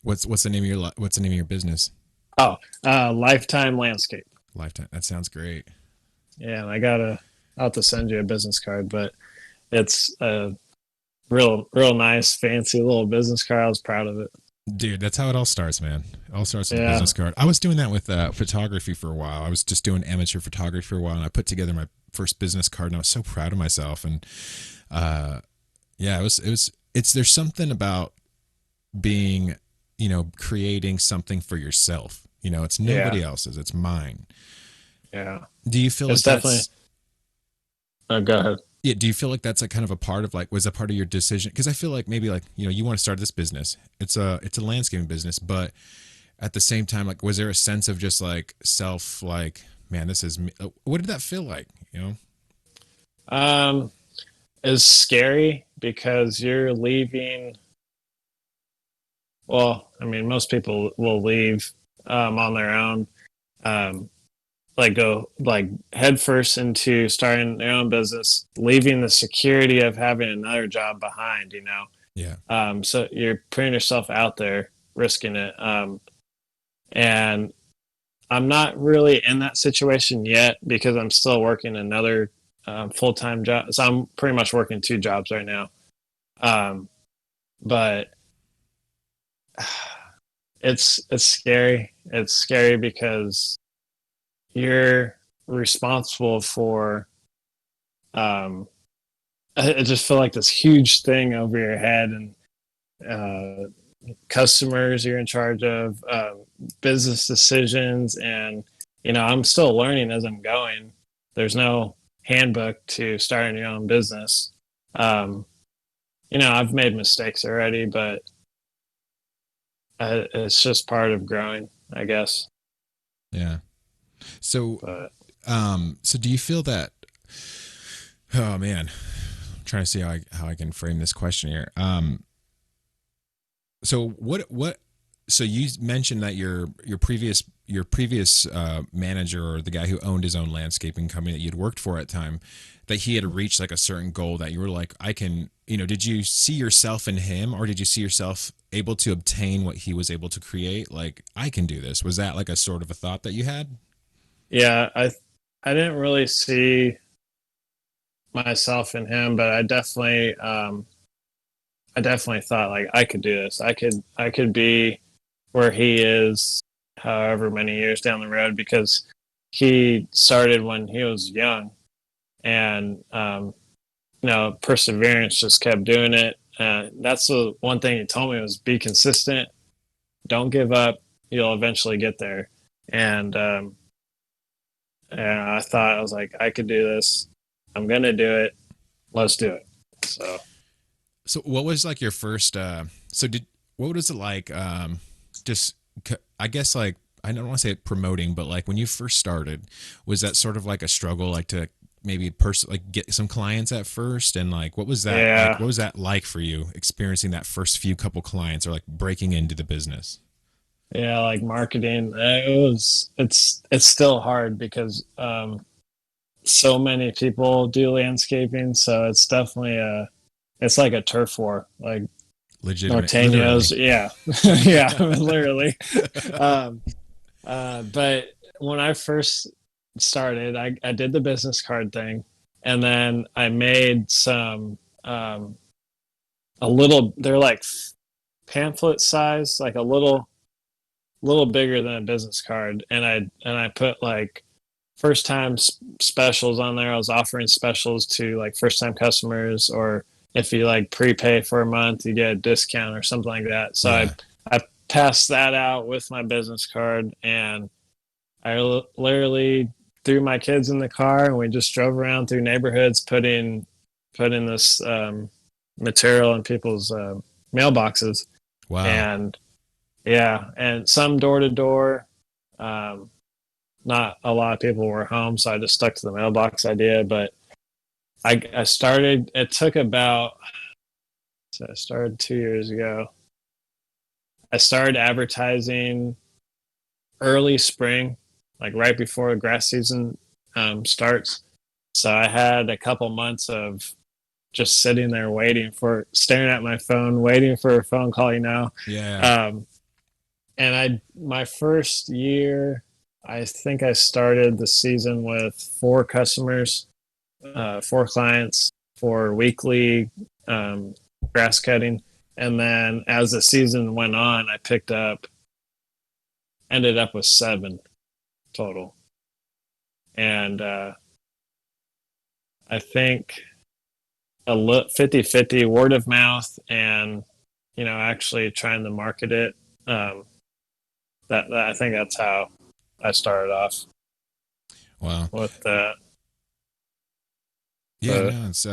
What's the name of what's the name of your business? Oh, Lifetime Landscape. Lifetime. That sounds great. Yeah, and I'll have to send you a business card, but it's a real nice, fancy little business card. I was proud of it. Dude, that's how it all starts, man. It all starts with a Yeah. business card. I was doing that with photography for a while. I was just doing amateur photography for a while, and I put together my first business card, and I was so proud of myself. And uh, yeah, it's there's something about being, creating something for yourself. It's Yeah. nobody else's. It's mine. Yeah. Do you feel It's like definitely. that's Oh, go ahead. yeah, do you feel like that's like kind of a part of like was a part of your decision? Because I feel like maybe like you want to start this business. It's a landscaping business, but at the same time, like was there a sense of just like self like man, this is me? What did that feel like? You know? Um, is scary because you're leaving. Well, I mean, most people will leave on their own, um, like go like headfirst into starting their own business, leaving the security of having another job behind. Yeah. So you're putting yourself out there, risking it. And I'm not really in that situation yet because I'm still working another full time job. So I'm pretty much working two jobs right now. Um, but it's scary. It's scary because you're responsible for. I just feel like this huge thing over your head, and customers you're in charge of, business decisions, and I'm still learning as I'm going. There's no handbook to starting your own business. Um, I've made mistakes already, but it's just part of growing, I guess. Yeah. So, But so do you feel that? Oh man, I'm trying to see how I can frame this question here. So what? So you mentioned that your previous manager, or the guy who owned his own landscaping company that you'd worked for at time, that he had reached like a certain goal that you were like, I can. Did you see yourself in him, or did you see yourself able to obtain what he was able to create? Like, I can do this. Was that like a sort of a thought that you had? yeah, I didn't really see myself in him, but I definitely thought like I could do this. I could be where he is, however many years down the road, because he started when he was young, and perseverance, just kept doing it. That's the one thing he told me, was be consistent, don't give up, you'll eventually get there. And I thought, I was like, I could do this. I'm gonna do it. Let's do it. So So what was like your first what was it like just I guess like I don't want to say promoting, but like when you first started, was that sort of like a struggle, like to maybe like get some clients at first, and like yeah, what was that like for you, experiencing that first few couple clients, or like breaking into the business? yeah, like marketing. It's still hard because so many people do landscaping, so it's definitely it's like a turf war. Like Literally. Norteños, yeah, yeah, literally. Um, but when I first started, I did the business card thing, and then I made some a little. They're like pamphlet size, like a little bigger than a business card, and I put like first time specials on there. I was offering specials to like first time customers, or if you like prepay for a month, you get a discount or something like that. So Yeah. I passed that out with my business card, and I literally threw my kids in the car, and we just drove around through neighborhoods, putting this material in people's mailboxes. Wow. And yeah, and some door to door. Um, Not a lot of people were home, so I just stuck to the mailbox idea. But I started. It took about. So I started 2 years ago. I started advertising early spring, like right before grass season starts. So I had a couple months of just sitting there staring at my phone, waiting for a phone call. Yeah. Um, and my first year, I think I started the season with four customers, four clients for weekly um, grass cutting. And then as the season went on, ended up with seven total. And I think 50-50 word of mouth, and, actually trying to market it. I think that's how I started off Wow. with that. Yeah, But no, it's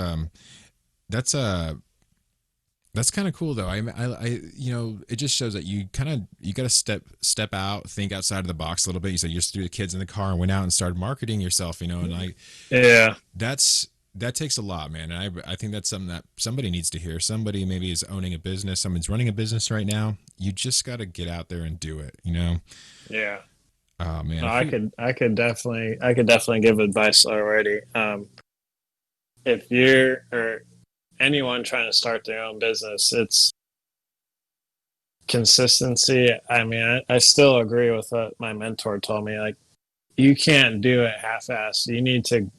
that's that's kind of cool though. It just shows that you got to step out, think outside of the box a little bit. You said you just threw the kids in the car and went out and started marketing yourself, and like yeah, that's that takes a lot, man. And I think that's something that somebody needs to hear. Somebody maybe is owning a business, someone's running a business right now. You just got to get out there and do it, you know? Yeah. Oh man, No, if we I could definitely give advice already. If you're or anyone trying to start their own business, it's consistency. I mean, I still agree with what my mentor told me. Like, you can't do it half-assed. You need to,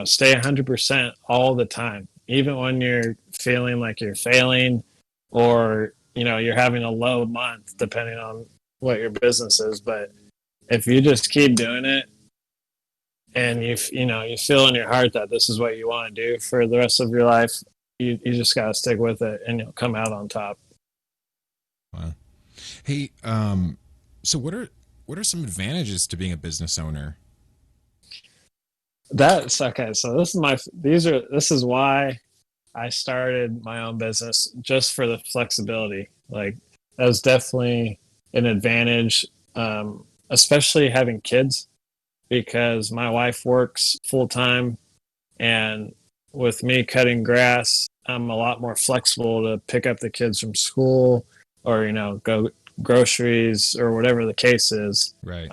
stay 100% all the time, even when you're feeling like you're failing, or you're having a low month, depending on what your business is. But if you just keep doing it, and you feel in your heart that this is what you want to do for the rest of your life, you just got to stick with it, and you'll come out on top. wow. Hey, so what are some advantages to being a business owner? That's okay. So this is why I started my own business, just for the flexibility. Like, that was definitely an advantage, especially having kids, because my wife works full time, and with me cutting grass, I'm a lot more flexible to pick up the kids from school, or go groceries, or whatever the case is. Right.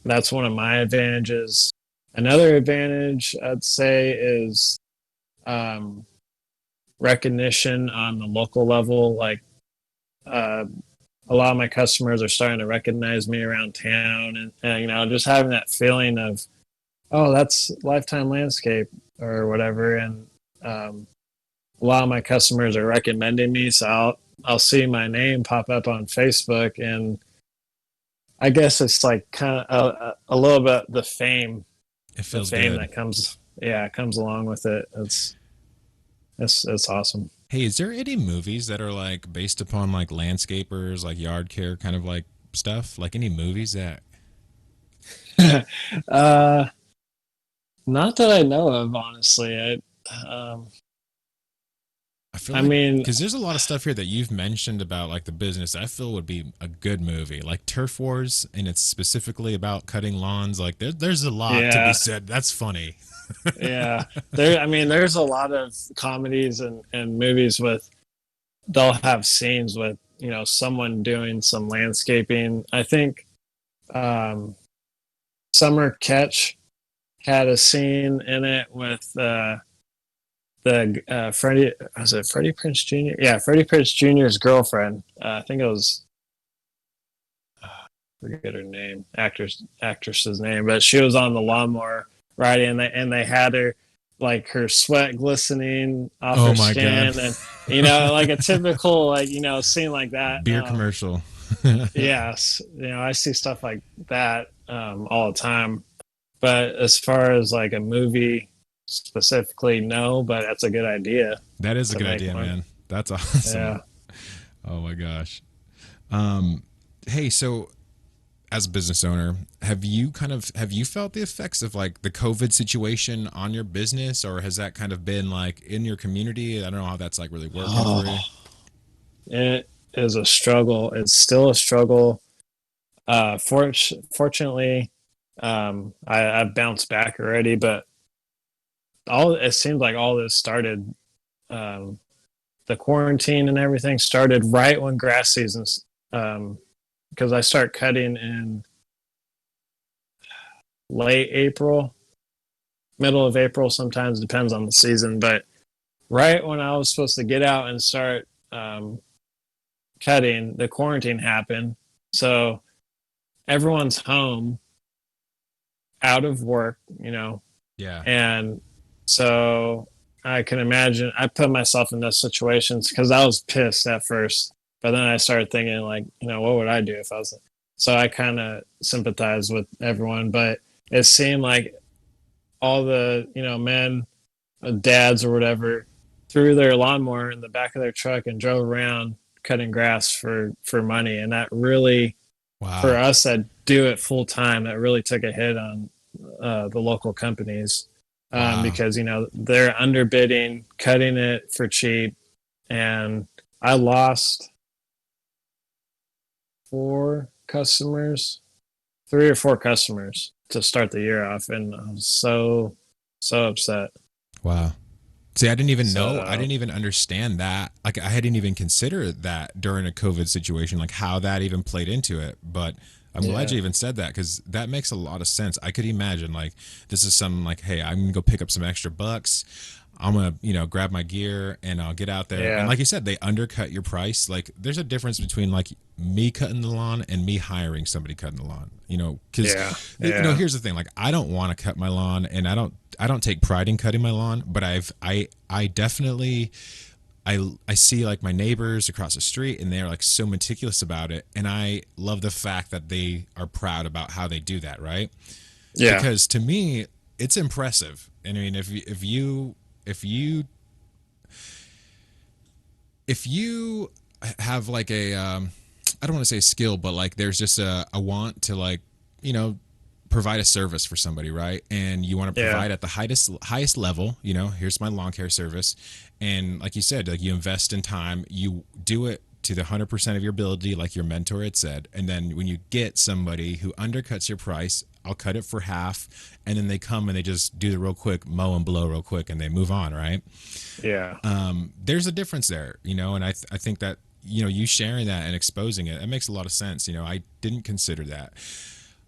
That's one of my advantages. Another advantage I'd say is um, recognition on the local level. Like, uh, a lot of my customers are starting to recognize me around town, and just having that feeling of, oh, that's Lifetime Landscape or whatever. And a lot of my customers are recommending me, so I'll see my name pop up on Facebook, and I guess it's like kind of a little bit It the feels fame good. that comes along with it. It's awesome. Hey, is there any movies that are like based upon like landscapers, like yard care kind of like stuff? Like any movies that uh, Not that I know of, honestly. I feel I like mean, because there's a lot of stuff here that you've mentioned about like the business I feel would be a good movie, like Turf Wars, and it's specifically about cutting lawns. Like there's a lot to be yeah, said. That's funny. yeah. There's a lot of comedies and movies with, they'll have scenes with someone doing some landscaping. I think um, Summer Catch had a scene in it with the Freddie, was it Freddie Prince Jr.? Yeah, Freddie Prince Jr.'s girlfriend. I think it was, forget her name, actress's name, but she was on the lawnmower riding, and they had her, like, her sweat glistening off Oh her my god. skin, and like a typical, like, scene like that. Beer commercial. Yes, I see stuff like that all the time. But as far as like a movie specifically, no. But that's a good idea That is a to good make idea, one. man. That's awesome. Yeah. Oh my gosh. Um, hey, so as a business owner, have you felt the effects of like the COVID situation on your business, or has that kind of been like in your community? I don't know how that's like really working for you. Oh, it is a struggle. It's still a struggle. Fortunately, I've bounced back already, but it seems like all this started. Um, the quarantine and everything started right when grass seasons. Because I start cutting in late April, middle of April, sometimes depends on the season. But right when I was supposed to get out and start cutting, the quarantine happened. So everyone's home, out of work, Yeah. and so I can imagine I put myself in those situations because I was pissed at first, but then I started thinking, like, what would I do if I was? So I kind of sympathize with everyone, but it seemed like all the men, dads or whatever, threw their lawnmower in the back of their truck and drove around cutting grass for money, and that really, for Wow. us that do it full time, that really took a hit on the local companies, Wow. because they're underbidding, cutting it for cheap, and I lost four customers, 3 or 4 customers to start the year off, and I was so upset. Wow. See, I didn't even know. I So didn't even understand that. Like, I hadn't even considered that during a COVID situation, like how that even played into it. But I'm glad yeah, you even said that because that makes a lot of sense. I could imagine like this is some like, hey, I'm gonna go pick up some extra bucks. I'm gonna, grab my gear and I'll get out there. And yeah, like you said, they undercut your price. Like, there's a difference between like me cutting the lawn and me hiring somebody cutting the lawn. Because yeah, yeah, here's the thing. Like, I don't want to cut my lawn, and I don't take pride in cutting my lawn, but I definitely I see like my neighbors across the street and they're like so meticulous about it, and I love the fact that they are proud about how they do that, right? yeah, Because to me it's impressive. I mean, if you if you have like a I don't want to say skill, but like there's just a want to like, you know provide a service for somebody, right? And you want to yeah, provide at the highest level. Here's my lawn care service, and like you said, like you invest in time, you do it to the 100% of your ability, like your mentor had said. And then when you get somebody who undercuts your price, I'll cut it for half, and then they come and they just do the real quick mow and blow real quick and they move on, right? yeah, There's a difference there, and I think that you sharing that and exposing it makes a lot of sense. I didn't consider that.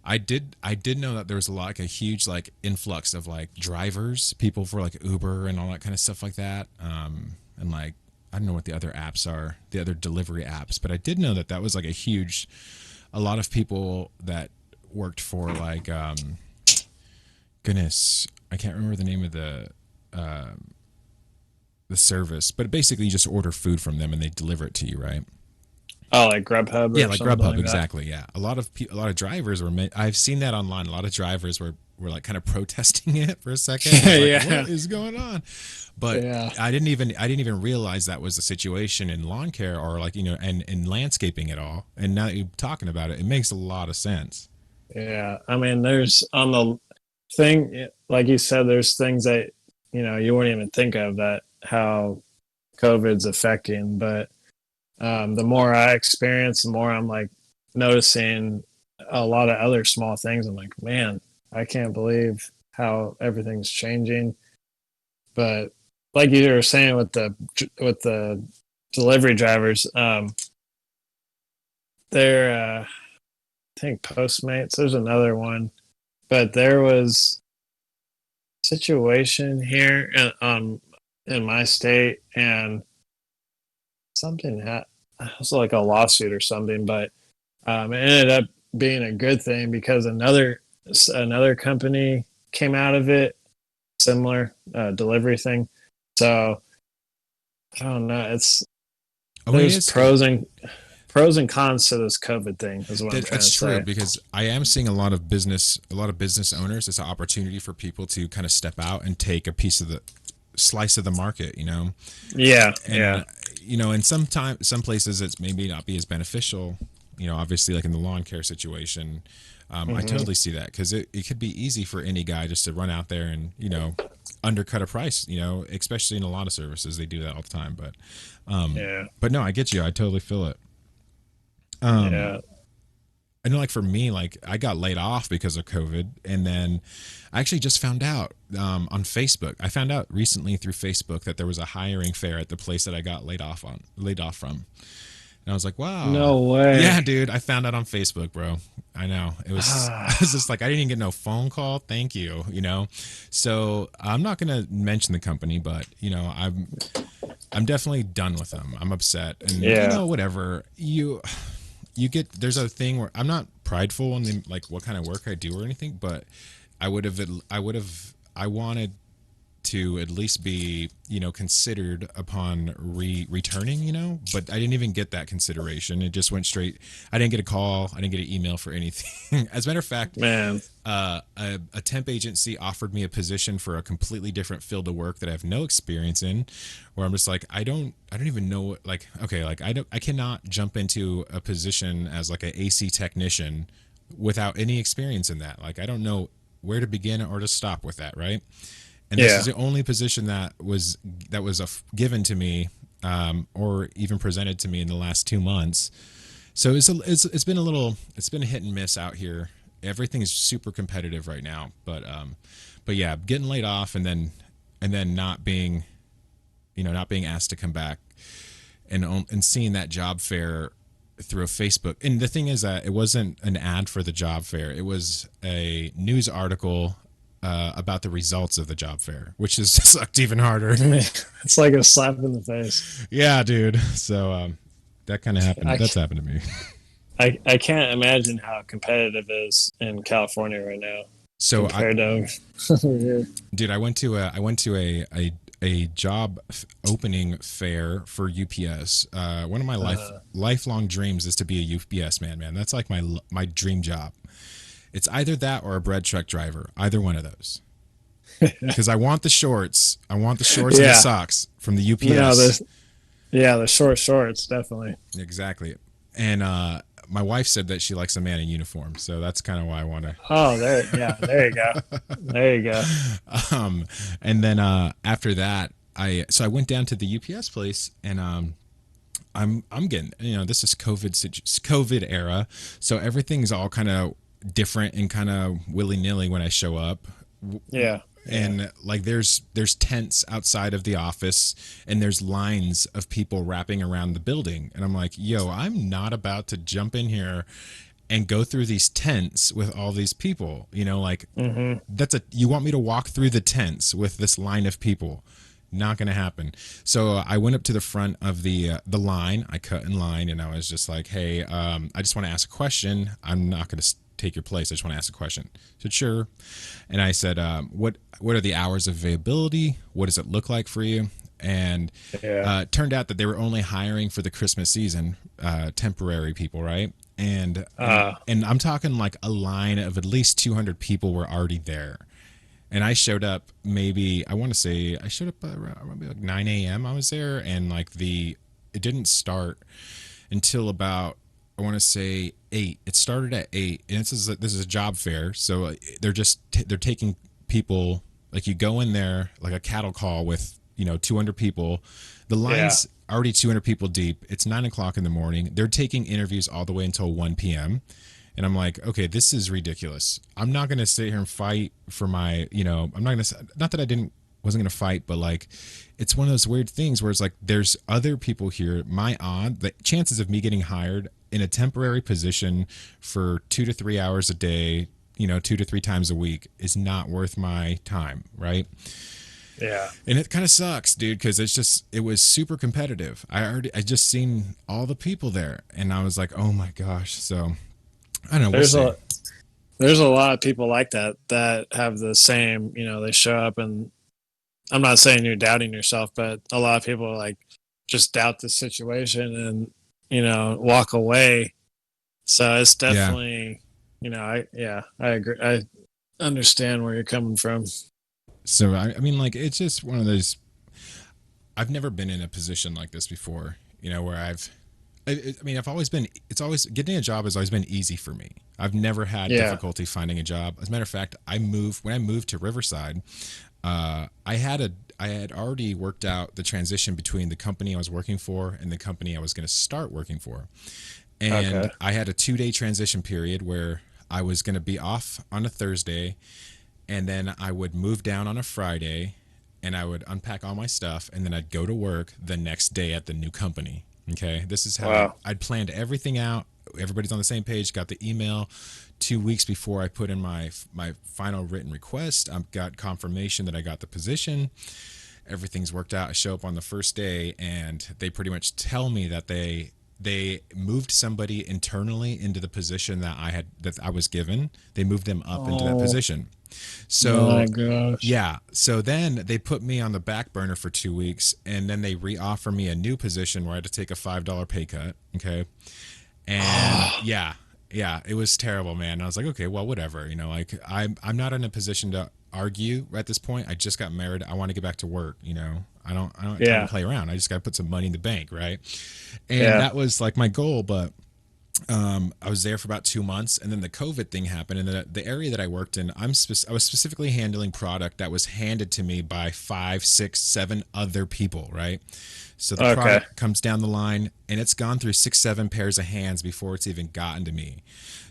I did know that there was like a huge like influx of like drivers, people for like Uber and all that kind of stuff like that. And like I don't know what the other apps are, the other delivery apps, but I did know that that was like a lot of people that worked for like goodness, I can't remember the name of the service, but basically you just order food from them and they deliver it to you, right? oh, like Grubhub Yeah, or like something Grubhub, like that. exactly. Yeah, a lot of drivers were. I've seen that online. A lot of drivers were like kind of protesting it for a second. I was like, Yeah, what is going on? But yeah, I didn't even realize that was the situation in lawn care or like and in landscaping at all. And now that you're talking about it, it makes a lot of sense. yeah. I mean, there's on the thing, like you said, there's things that you wouldn't even think of that how COVID's affecting. But the more I experience, the more I'm like noticing a lot of other small things. I'm like, man, I can't believe how everything's changing. But like you were saying with the delivery drivers, they're I think Postmates. There's another one, but there was a situation here in my state, and something had it was like a lawsuit or something, but it ended up being a good thing because another company came out of it, similar delivery thing. So I don't know. I mean, There's pros and cons to this COVID thing, is what I'm trying that's to true say. because I am seeing a lot of business owners. It's an opportunity for people to kind of step out and take a piece of the slice of the market. Yeah, yeah, And in some places it's maybe not be as beneficial, obviously like in the lawn care situation. I hmm totally see that because it could be easy for any guy just to run out there and undercut a price, especially in a lot of services they do that all the time. yeah, But no, I get you, I totally feel it. yeah. I know, like for me, like I got laid off because of COVID, and then I actually just found out on Facebook. I found out recently through Facebook that there was a hiring fair at the place that I got laid off from, and I was like, wow, No yeah, way. dude. I found out on Facebook, bro. I know it was. I was Ah, just like, I didn't even get no phone call. Thank you. So I'm not gonna mention the company, but I'm definitely done with them. I'm upset, and yeah, whatever you get. There's a thing where I'm not prideful in like what kind of work I do or anything, but I wanted to at least be considered upon returning, but I didn't even get that consideration. It just went straight. I didn't get a call, I didn't get an email for anything. As a matter of fact, man. a temp agency offered me a position for a completely different field of work that I have no experience in, where I'm just like, I don't even know what, like, okay, like I cannot jump into a position as like a AC technician without any experience in that. Like, I don't know where to begin or to stop with that, right? And this is Yeah, the only position that was given to me, or even presented to me in the last 2 months. So it's been it's been a hit and miss out here. Everything is super competitive right now, but yeah, getting laid off and then and then not being, not being asked to come back, and seeing that job fair through a Facebook. And the thing is that it wasn't an ad for the job fair. It was a news article about the results of the job fair, which is sucked even harder. It's like a slap in the face. Yeah, dude. So that kind of happened. That's happened to me. I can't imagine how competitive it is in California right now. So compared to over here. Dude, I went to a job opening fair for UPS. One of my lifelong dreams is to be a UPS man. That's like my dream job. It's either that or a bread truck driver. Either one of those. Because I want the shorts. I want the shorts and the socks from the UPS. The short shorts, definitely. Exactly. And my wife said that she likes a man in uniform, so that's kind of why I want to. Oh, there you go. There you go. And then after that, I went down to the UPS place, and I'm getting, this is COVID era, so everything's all kind of different and kind of willy-nilly when I show up. Yeah. And like there's tents outside of the office, and there's lines of people wrapping around the building, and I'm like, yo, I'm not about to jump in here and go through these tents with all these people, you want me to walk through the tents with this line of people? Not gonna happen. So I went up to the front of the line. I cut in line, and I was just like, hey, I just want to ask a question. I'm not gonna take your place. I just want to ask a question. I said, sure. And I said, what are the hours of availability? What does it look like for you? And it turned out that they were only hiring for the Christmas season, temporary people, right? And I'm talking like a line of at least 200 people were already there. And I showed up I showed up around like 9 a.m. I was there, and like it didn't start until about, I want to say 8. It started at 8, and this is a job fair, so they're taking people, like you go in there like a cattle call with 200 people. The line's already 200 people deep. It's 9 o'clock in the morning. They're taking interviews all the way until 1 p.m. And I'm like, okay, this is ridiculous. I'm not gonna sit here and fight for my, I'm not that wasn't gonna fight, but like, it's one of those weird things where it's like there's other people here. The chances of me getting hired in a temporary position for 2 to 3 hours a day, 2 to 3 times a week is not worth my time, right? Yeah. And it kind of sucks, dude, because it was super competitive. I just seen all the people there, and I was like, oh my gosh. So I don't know. There's a lot of people like that have the same, they show up, and I'm not saying you're doubting yourself, but a lot of people like just doubt the situation and, walk away. So it's definitely, I agree. I understand where you're coming from. So, I mean, like, it's just one of those, I've never been in a position like this before, where getting a job has always been easy for me. I've never had difficulty finding a job. As a matter of fact, when I moved to Riverside, I had already worked out the transition between the company I was working for and the company I was going to start working for. And I had a 2-day transition period where I was going to be off on a Thursday, and then I would move down on a Friday, and I would unpack all my stuff, and then I'd go to work the next day at the new company. Okay, this is how I'd planned everything out. Everybody's on the same page. Got the email 2 weeks before I put in my final written request. I got confirmation that I got the position. Everything's worked out. I show up on the first day, and they pretty much tell me that they moved somebody internally into the position that I was given. They moved them up into that position. So my gosh. Yeah. So then they put me on the back burner for 2 weeks, and then they re-offer me a new position where I had to take a $5 pay cut. Okay. And yeah, it was terrible, man. I was like, okay, well, whatever. Like I'm not in a position to argue at this point. I just got married. I want to get back to work. I don't have time to play around. I just got to put some money in the bank, right? And that was like my goal, but I was there for about 2 months, and then the COVID thing happened. And the area that I worked in, I was specifically handling product that was handed to me by 5, 6, 7 other people, right? So the Okay. product comes down the line, and it's gone through 6, 7 pairs of hands before it's even gotten to me.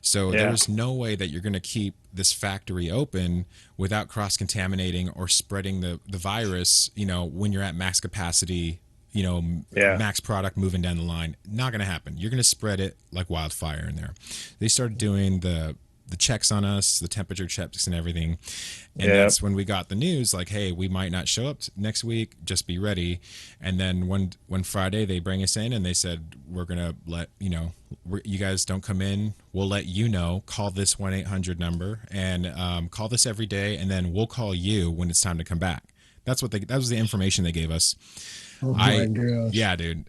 So Yeah. there's no way that you're going to keep this factory open without cross contaminating or spreading the virus, when you're at max capacity, Yeah. max product moving down the line. Not going to happen. You're going to spread it like wildfire in there. They started doing the checks on us, the temperature checks and everything. And Yeah. that's when we got the news like, hey, we might not show up next week. Just be ready. And then one Friday they bring us in and they said, we're going to let, you guys don't come in. We'll let you know. Call this 1-800 number and call this every day. And then we'll call you when it's time to come back. That was the information they gave us. Oh my gosh. Yeah, dude.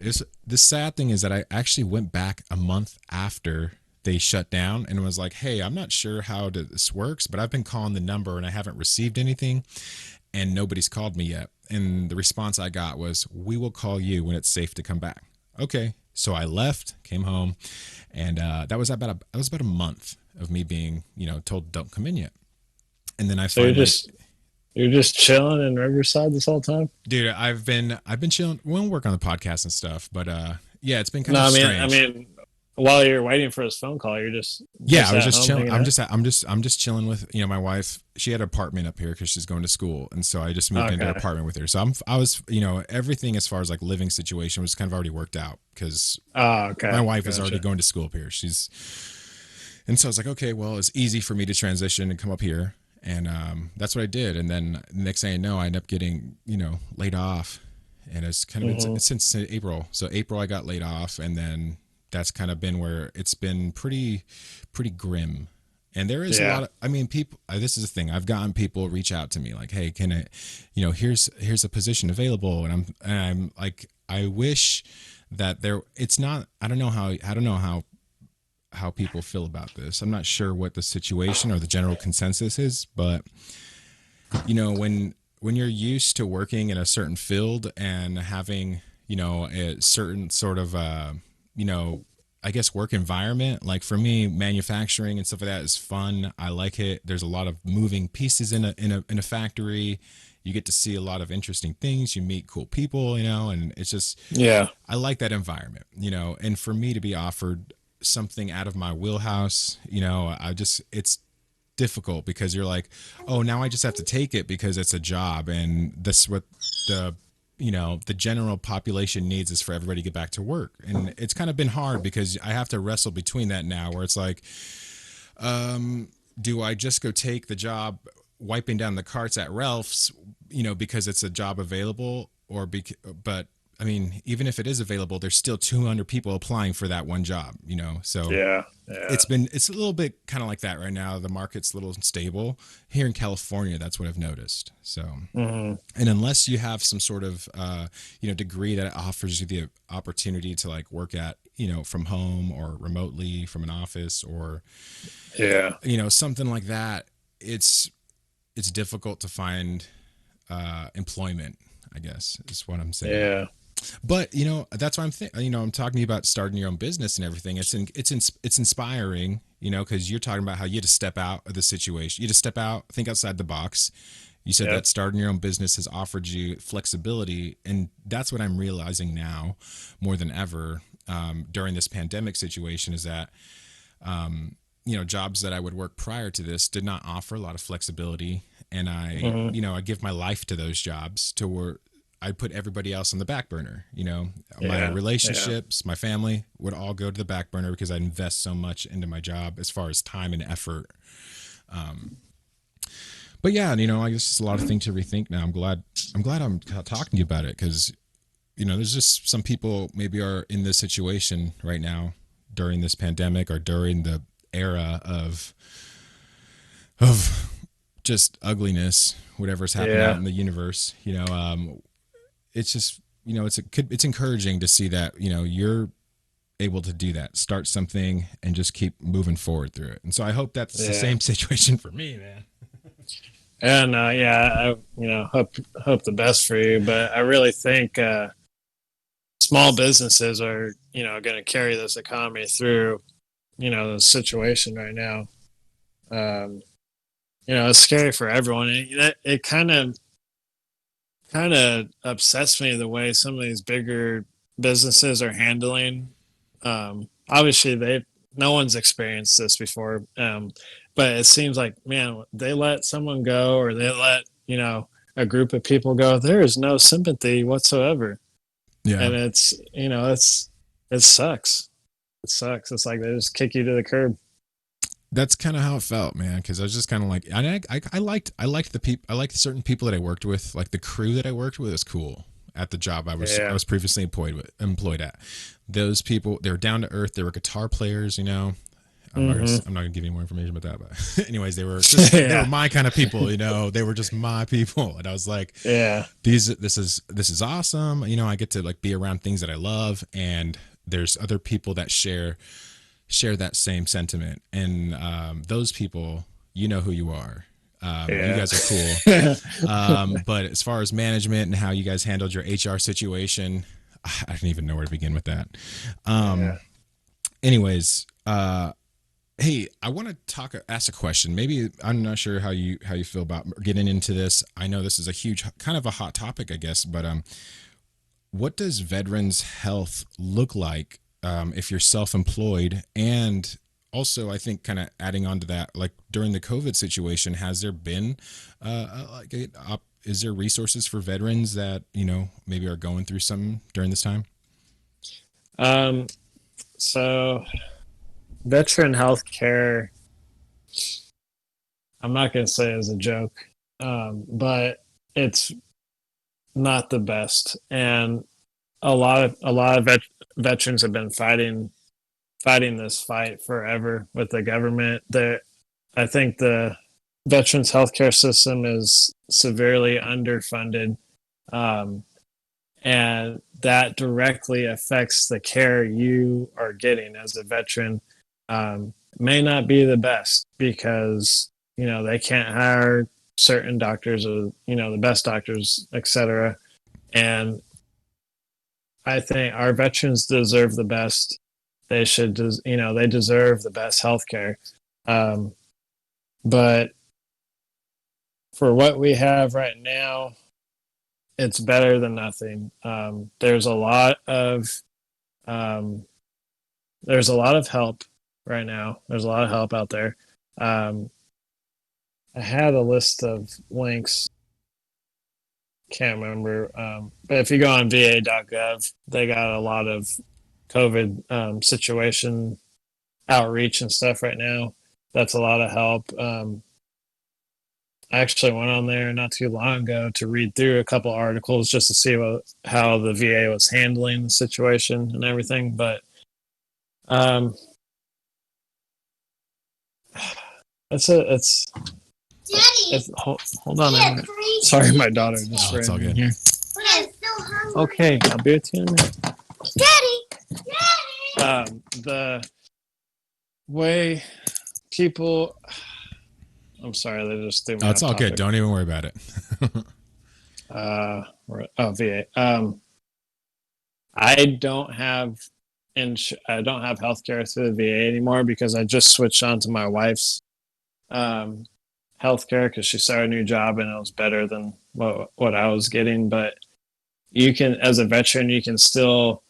The sad thing is that I actually went back a month after they shut down and was like, hey, I'm not sure how this works, but I've been calling the number and I haven't received anything and nobody's called me yet. And the response I got was, we will call you when it's safe to come back. Okay. So I left, came home, and that was about a month of me being, told don't come in yet. And then I So finally, you're just chilling in Riverside this whole time? dude, I've been chilling. We'll work on the podcast and stuff, but yeah, it's been kind No, of I strange. mean, while you're waiting for his phone call, you're just Yeah, I was at just home chilling. hanging I'm just chilling with my wife. She had an apartment up here because she's going to school, and so I just moved into an Okay. apartment with her. So I was everything as far as like living situation was kind of already worked out because Oh, okay. my wife was already Gotcha. going to school up here. And so I was like, okay, well, it's easy for me to transition and come up here, and that's what I did. And then the next thing I know, I ended up getting laid off, and it's kind of Mhm. it's since April. So April I got laid off, and then that's kind of been where it's been pretty grim. And there is a Yeah. lot of, I mean, people, this is the thing. I've gotten people reach out to me like, hey, can I, here's a position available. And I'm like, I wish that it's not, I don't know how people feel about this. I'm not sure what the situation or the general consensus is, but when you're used to working in a certain field and having, a certain sort of, I guess work environment. Like for me, manufacturing and stuff like that is fun. I like it. There's a lot of moving pieces in a factory. You get to see a lot of interesting things. You meet cool people, and it's just Yeah. I like that environment, And for me to be offered something out of my wheelhouse, it's difficult because you're like, oh, now I just have to take it because it's a job, and that's what the the general population needs is for everybody to get back to work. And it's kind of been hard because I have to wrestle between that now where it's like, do I just go take the job wiping down the carts at Ralph's, because it's a job available, but I mean, even if it is available, there's still 200 people applying for that one job, so Yeah. Yeah. it's a little bit kind of like that right now. The market's a little unstable here in California. That's what I've noticed. So, Mhm. and unless you have some sort of degree that offers you the opportunity to like work at from home or remotely from an office or Yeah. something like that, it's difficult to find employment, I guess is what I'm saying. Yeah. But that's why I'm talking to you about starting your own business and everything. It's inspiring, because you're talking about how you had to step out of the situation. You had to step out, think outside the box. You said Yep. that starting your own business has offered you flexibility, and that's what I'm realizing now more than ever during this pandemic situation is that jobs that I would work prior to this did not offer a lot of flexibility, and Mhm. I give my life to those jobs to where I put everybody else on the back burner. My Yeah. relationships, my family would all go to the back burner because I invest so much into my job as far as time and effort. But yeah, and, I guess it's a lot of things to rethink now. I'm glad I'm talking to you about it because, there's just some people maybe are in this situation right now during this pandemic or during the era of just ugliness, whatever's happening out Yeah. in the universe. It's just it's encouraging to see that you're able to do that, start something, and just keep moving forward through it. And so I hope that's the Yeah. same situation for me, man. And yeah, I hope the best for you, but I really think small businesses are going to carry this economy through. the situation right now. Um, it's scary for everyone. It kind of upsets me the way some of these bigger businesses are handling. Obviously, no one's experienced this before, but it seems like, man, they let someone go, or they let a group of people go. There is no sympathy whatsoever, Yeah. and it sucks. It sucks. It's like they just kick you to the curb. That's kind of how it felt, man. Because I was just kind of like, I liked the people, I liked certain people that I worked with, like the crew that I worked with was cool at the job I Yeah. was previously employed at. Those people, they were down to earth. They were guitar players, you know. Hmm. I'm not gonna give you more information about that, but anyways, they were Yeah. my kind of people, you know. They were just my people, and I was like, Yeah. this is awesome. You know, I get to like be around things that I love, and there's other people that share that same sentiment, and those people, you know who you are. You Yeah. guys are cool. But as far as management and how you guys handled your HR situation, I don't even know where to begin with that. Yeah. Anyways, hey, I want to ask a question. Maybe I'm not sure how you feel about getting into this. I know this is a huge, kind of a hot topic, I guess, but what does veterans health look like if you're self-employed? And also, I think kind of adding on to that, like during the COVID situation, has there been is there resources for veterans that maybe are going through something during this time? Um, so veteran health care, I'm not going to say is a joke, but it's not the best. And a lot of veterans have been fighting this fight forever with the government. I think the veterans healthcare system is severely underfunded, um, and that directly affects the care you are getting as a veteran. May not be the best because they can't hire certain doctors, or the best doctors, etc. And I think our veterans deserve the best. They deserve the best healthcare. Um, but for what we have right now, it's better than nothing. Um, there's a lot of help right now. There's a lot of help out there. Um, I had a list of links. Can't remember, but if you go on va.gov, they got a lot of COVID situation outreach and stuff right now. That's a lot of help. I actually went on there not too long ago to read through a couple articles just to see how the VA was handling the situation and everything. But um, it's hold on a minute. Sorry, my daughter just Oh, it's ran all in good. here. Okay, I'll be with you in a minute. The way people, I'm sorry, they just threw me Oh, it's off all good. topic. Don't even worry about it. VA. I don't have I don't have healthcare through the VA anymore because I just switched on to my wife's um, healthcare because she started a new job and it was better than what I was getting. But you can, as a veteran, you can still,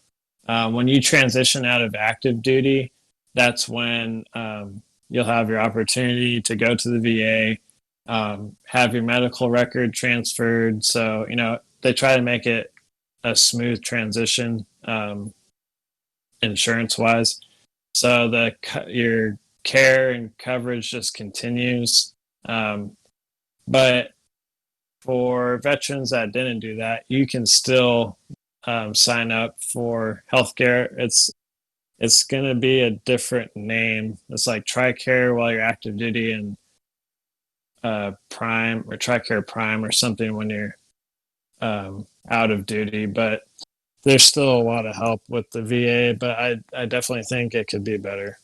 when you transition out of active duty, that's when you'll have your opportunity to go to the VA, have your medical record transferred. So, they try to make it a smooth transition, insurance wise. So your care and coverage just continues. But for veterans that didn't do that, you can still sign up for healthcare. It's going to be a different name. It's like TRICARE while you're active duty, and Prime or TRICARE Prime or something when you're out of duty. But there's still a lot of help with the VA, but I definitely think it could be better.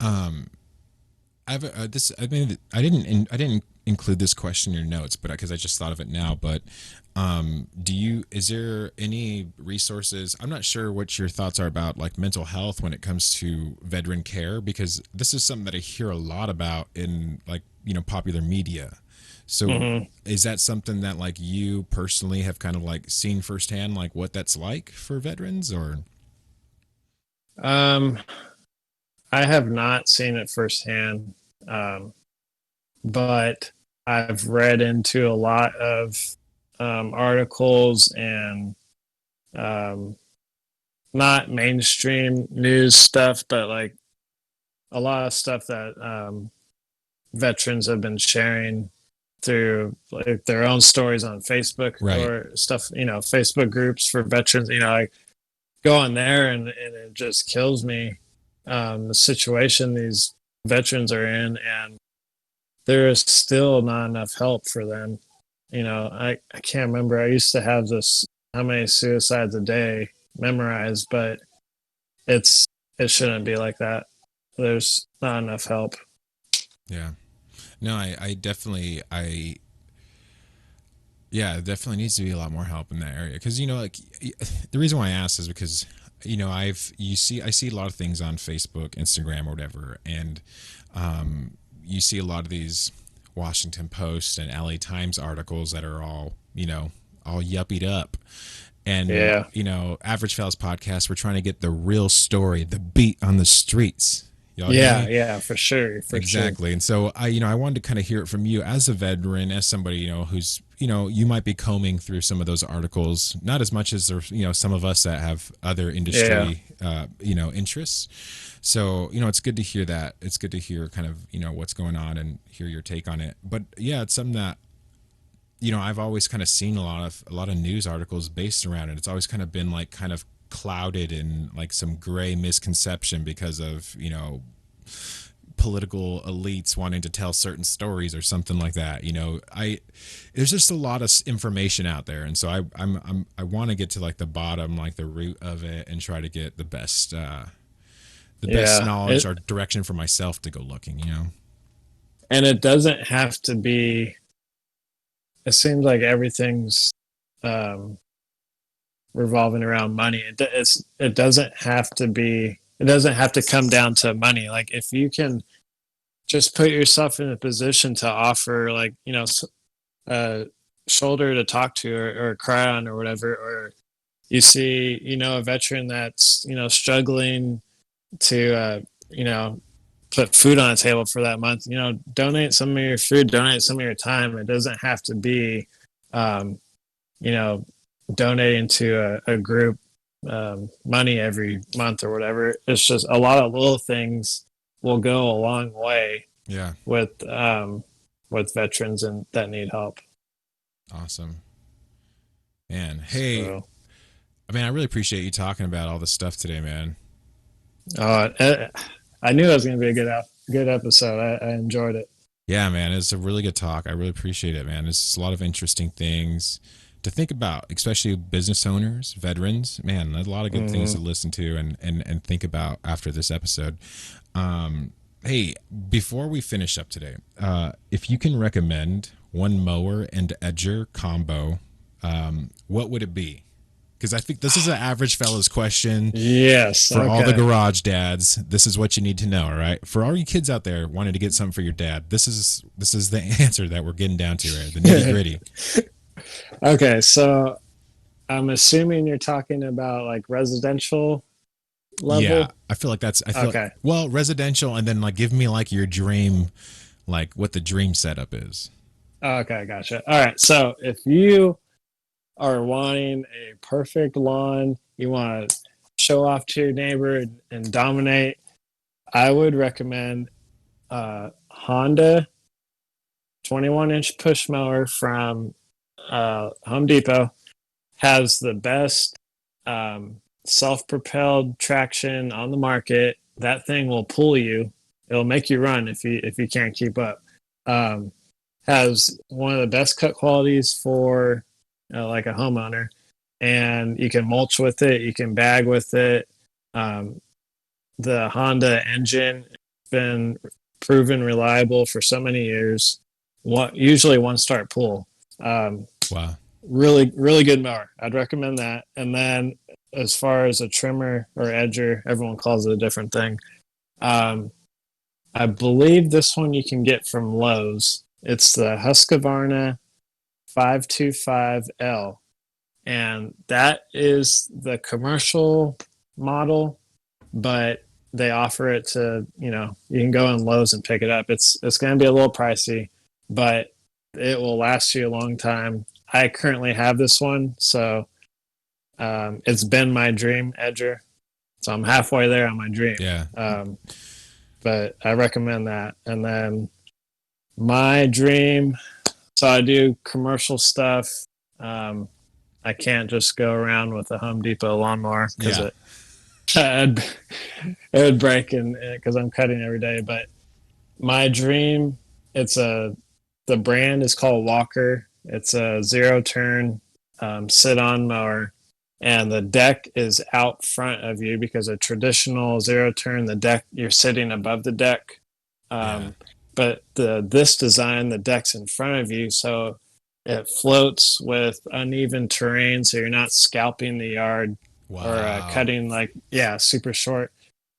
Um, I've this. I mean, I didn't include this question in your notes, but because I just thought of it now. But is there any resources? I'm not sure what your thoughts are about like mental health when it comes to veteran care, because this is something that I hear a lot about in like, popular media. So is that something that like you personally have kind of like seen firsthand, like what that's like for veterans, or? Um, I have not seen it firsthand, but I've read into a lot of articles and um, not mainstream news stuff, but like a lot of stuff that veterans have been sharing through like their own stories on Facebook Right. or stuff, Facebook groups for veterans. I go on there and it just kills me, the situation these veterans are in, and there is still not enough help for them. I can't remember. I used to have this how many suicides a day memorized, but it shouldn't be like that. There's not enough help. Yeah. No, I definitely, yeah, it definitely needs to be a lot more help in that area. Cause like the reason why I asked is because, I see a lot of things on Facebook, Instagram, or whatever. And, you see a lot of these Washington Post and LA Times articles that are all, all yuppied up. And, Yeah. Average Fellas podcast, we're trying to get the real story, the beat on the streets. Y'all hear Yeah, me? yeah, for sure. For sure. Exactly. And so I wanted to kind of hear it from you as a veteran, as somebody, who's, you might be combing through some of those articles, not as much as there's, some of us that have other industry, interests. So, it's good to hear that. It's good to hear kind of, what's going on and hear your take on it. But yeah, it's something that, I've always kind of seen a lot of news articles based around it. It's always kind of been like kind of clouded in like some gray misconception because of, political elites wanting to tell certain stories or something like that. There's just a lot of information out there, and so I want to get to like the bottom, like the root of it, and try to get the best knowledge or direction for myself to go looking. And it doesn't have to be. It seems like everything's revolving around money. It doesn't have to be. It doesn't have to come down to money. Like if you can just put yourself in a position to offer, like a shoulder to talk to or cry on or whatever, or you see a veteran that's struggling to put food on the table for that month, donate some of your food, donate some of your time. It doesn't have to be donating to a group money every month or whatever. It's just a lot of little things will go a long way. Yeah. With veterans and that need help. Awesome, man. Hey, I really appreciate you talking about all this stuff today, man. I knew it was going to be a good episode. I enjoyed it. Yeah, man, it's a really good talk. I really appreciate it, man. It's a lot of interesting things to think about, especially business owners, veterans. Man, there's a lot of good things to listen to and think about after this episode. Hey, before we finish up today, if you can recommend one mower and edger combo, what would it be? Because I think this is an Average Fellas question. Yes. For all the garage dads, this is what you need to know, all right? For all you kids out there wanting to get something for your dad, this is the answer that we're getting down to, right? The nitty gritty. Okay, so I'm assuming you're talking about like residential level. Yeah, I feel like okay. Well, residential, and then like give me like your dream, like what the dream setup is. Okay, gotcha. All right, so if you are wanting a perfect lawn, you want to show off to your neighbor and dominate, I would recommend Honda 21-inch push mower from Home Depot. Has the best self-propelled traction on the market. That thing will pull you. It'll make you run if you can't keep up. Has one of the best cut qualities for like a homeowner, and you can mulch with it. You can bag with it. The Honda engine has been proven reliable for so many years. usually one start pull. Wow. Really, really good mower. I'd recommend that. And then as far as a trimmer or edger, everyone calls it a different thing. I believe this one you can get from Lowe's. It's the Husqvarna 525L. And that is the commercial model, but they offer it to, you can go in Lowe's and pick it up. It's going to be a little pricey, but it will last you a long time. I currently have this one, so it's been my dream edger. So I'm halfway there on my dream. Yeah. But I recommend that. And then my dream, so I do commercial stuff. I can't just go around with a Home Depot lawnmower because it would break because I'm cutting every day. But my dream, the brand is called Walker. It's a 0-turn sit-on mower, and the deck is out front of you because a traditional 0-turn, the deck, you're sitting above the deck. But this design, the deck's in front of you, so it floats with uneven terrain, so you're not scalping the yard or cutting super short.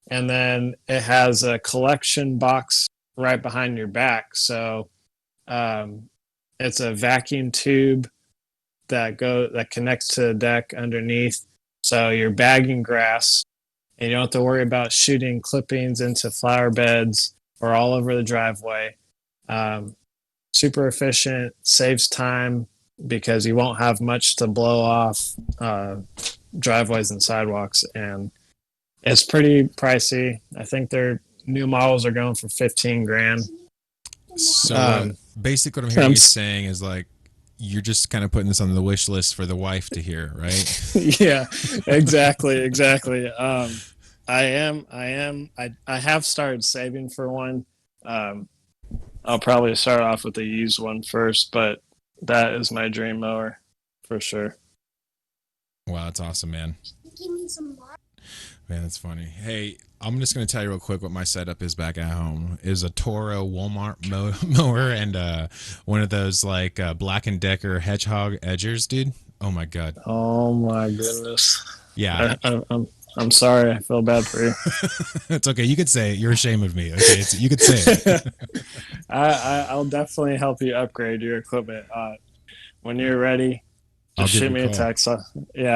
And then it has a collection box right behind your back, so it's a vacuum tube that connects to the deck underneath. So you're bagging grass, and you don't have to worry about shooting clippings into flower beds or all over the driveway. Super efficient, saves time because you won't have much to blow off driveways and sidewalks, and it's pretty pricey. I think their new models are going for $15,000. So basically what I'm hearing you saying is like, you're just kind of putting this on the wish list for the wife to hear, right? Yeah, exactly. I have started saving for one. I'll probably start off with the used one first, but that is my dream mower for sure. Wow, that's awesome, man. Give me some more. Man, that's funny. Hey, I'm just going to tell you real quick what my setup is back at home. It is a Toro Walmart mower and one of those like Black & Decker Hedgehog edgers, dude. Oh my god. Oh my goodness. Yeah. I'm sorry. I feel bad for you. It's okay. You could say it. You're ashamed of me. Okay, you could say it. I'll definitely help you upgrade your equipment. When you're ready, just shoot me a text. I'll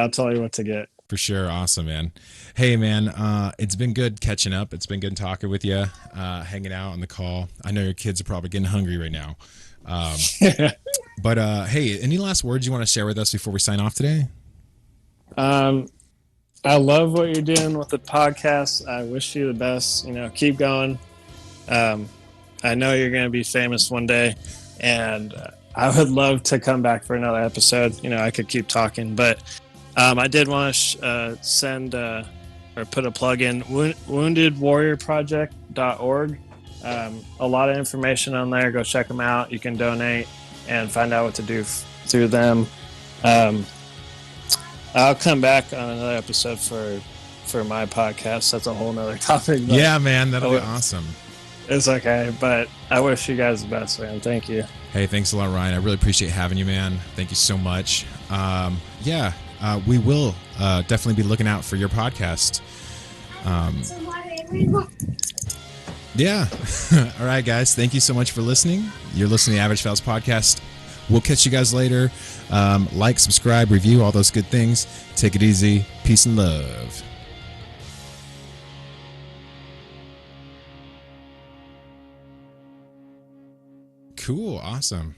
tell you what to get. For sure. Awesome, man. Hey, man, it's been good catching up. It's been good talking with you, hanging out on the call. I know your kids are probably getting hungry right now. But hey, any last words you want to share with us before we sign off today? I love what you're doing with the podcast. I wish you the best. Keep going. I know you're going to be famous one day, and I would love to come back for another episode. I could keep talking, but I did want to send or put a plug in woundedwarriorproject.org. A lot of information on there. Go check them out. You can donate and find out what to do through them. I'll come back on another episode for my podcast. That's a whole nother topic. Yeah, man, that'll be awesome. It's okay, but I wish you guys the best, man. Thank you. Hey, thanks a lot, Ryan. I really appreciate having you, man. Thank you so much. We will definitely be looking out for your podcast. Yeah. All right, guys. Thank you so much for listening. You're listening to the Average Fellas Podcast. We'll catch you guys later. Like, subscribe, review, all those good things. Take it easy. Peace and love. Cool. Awesome.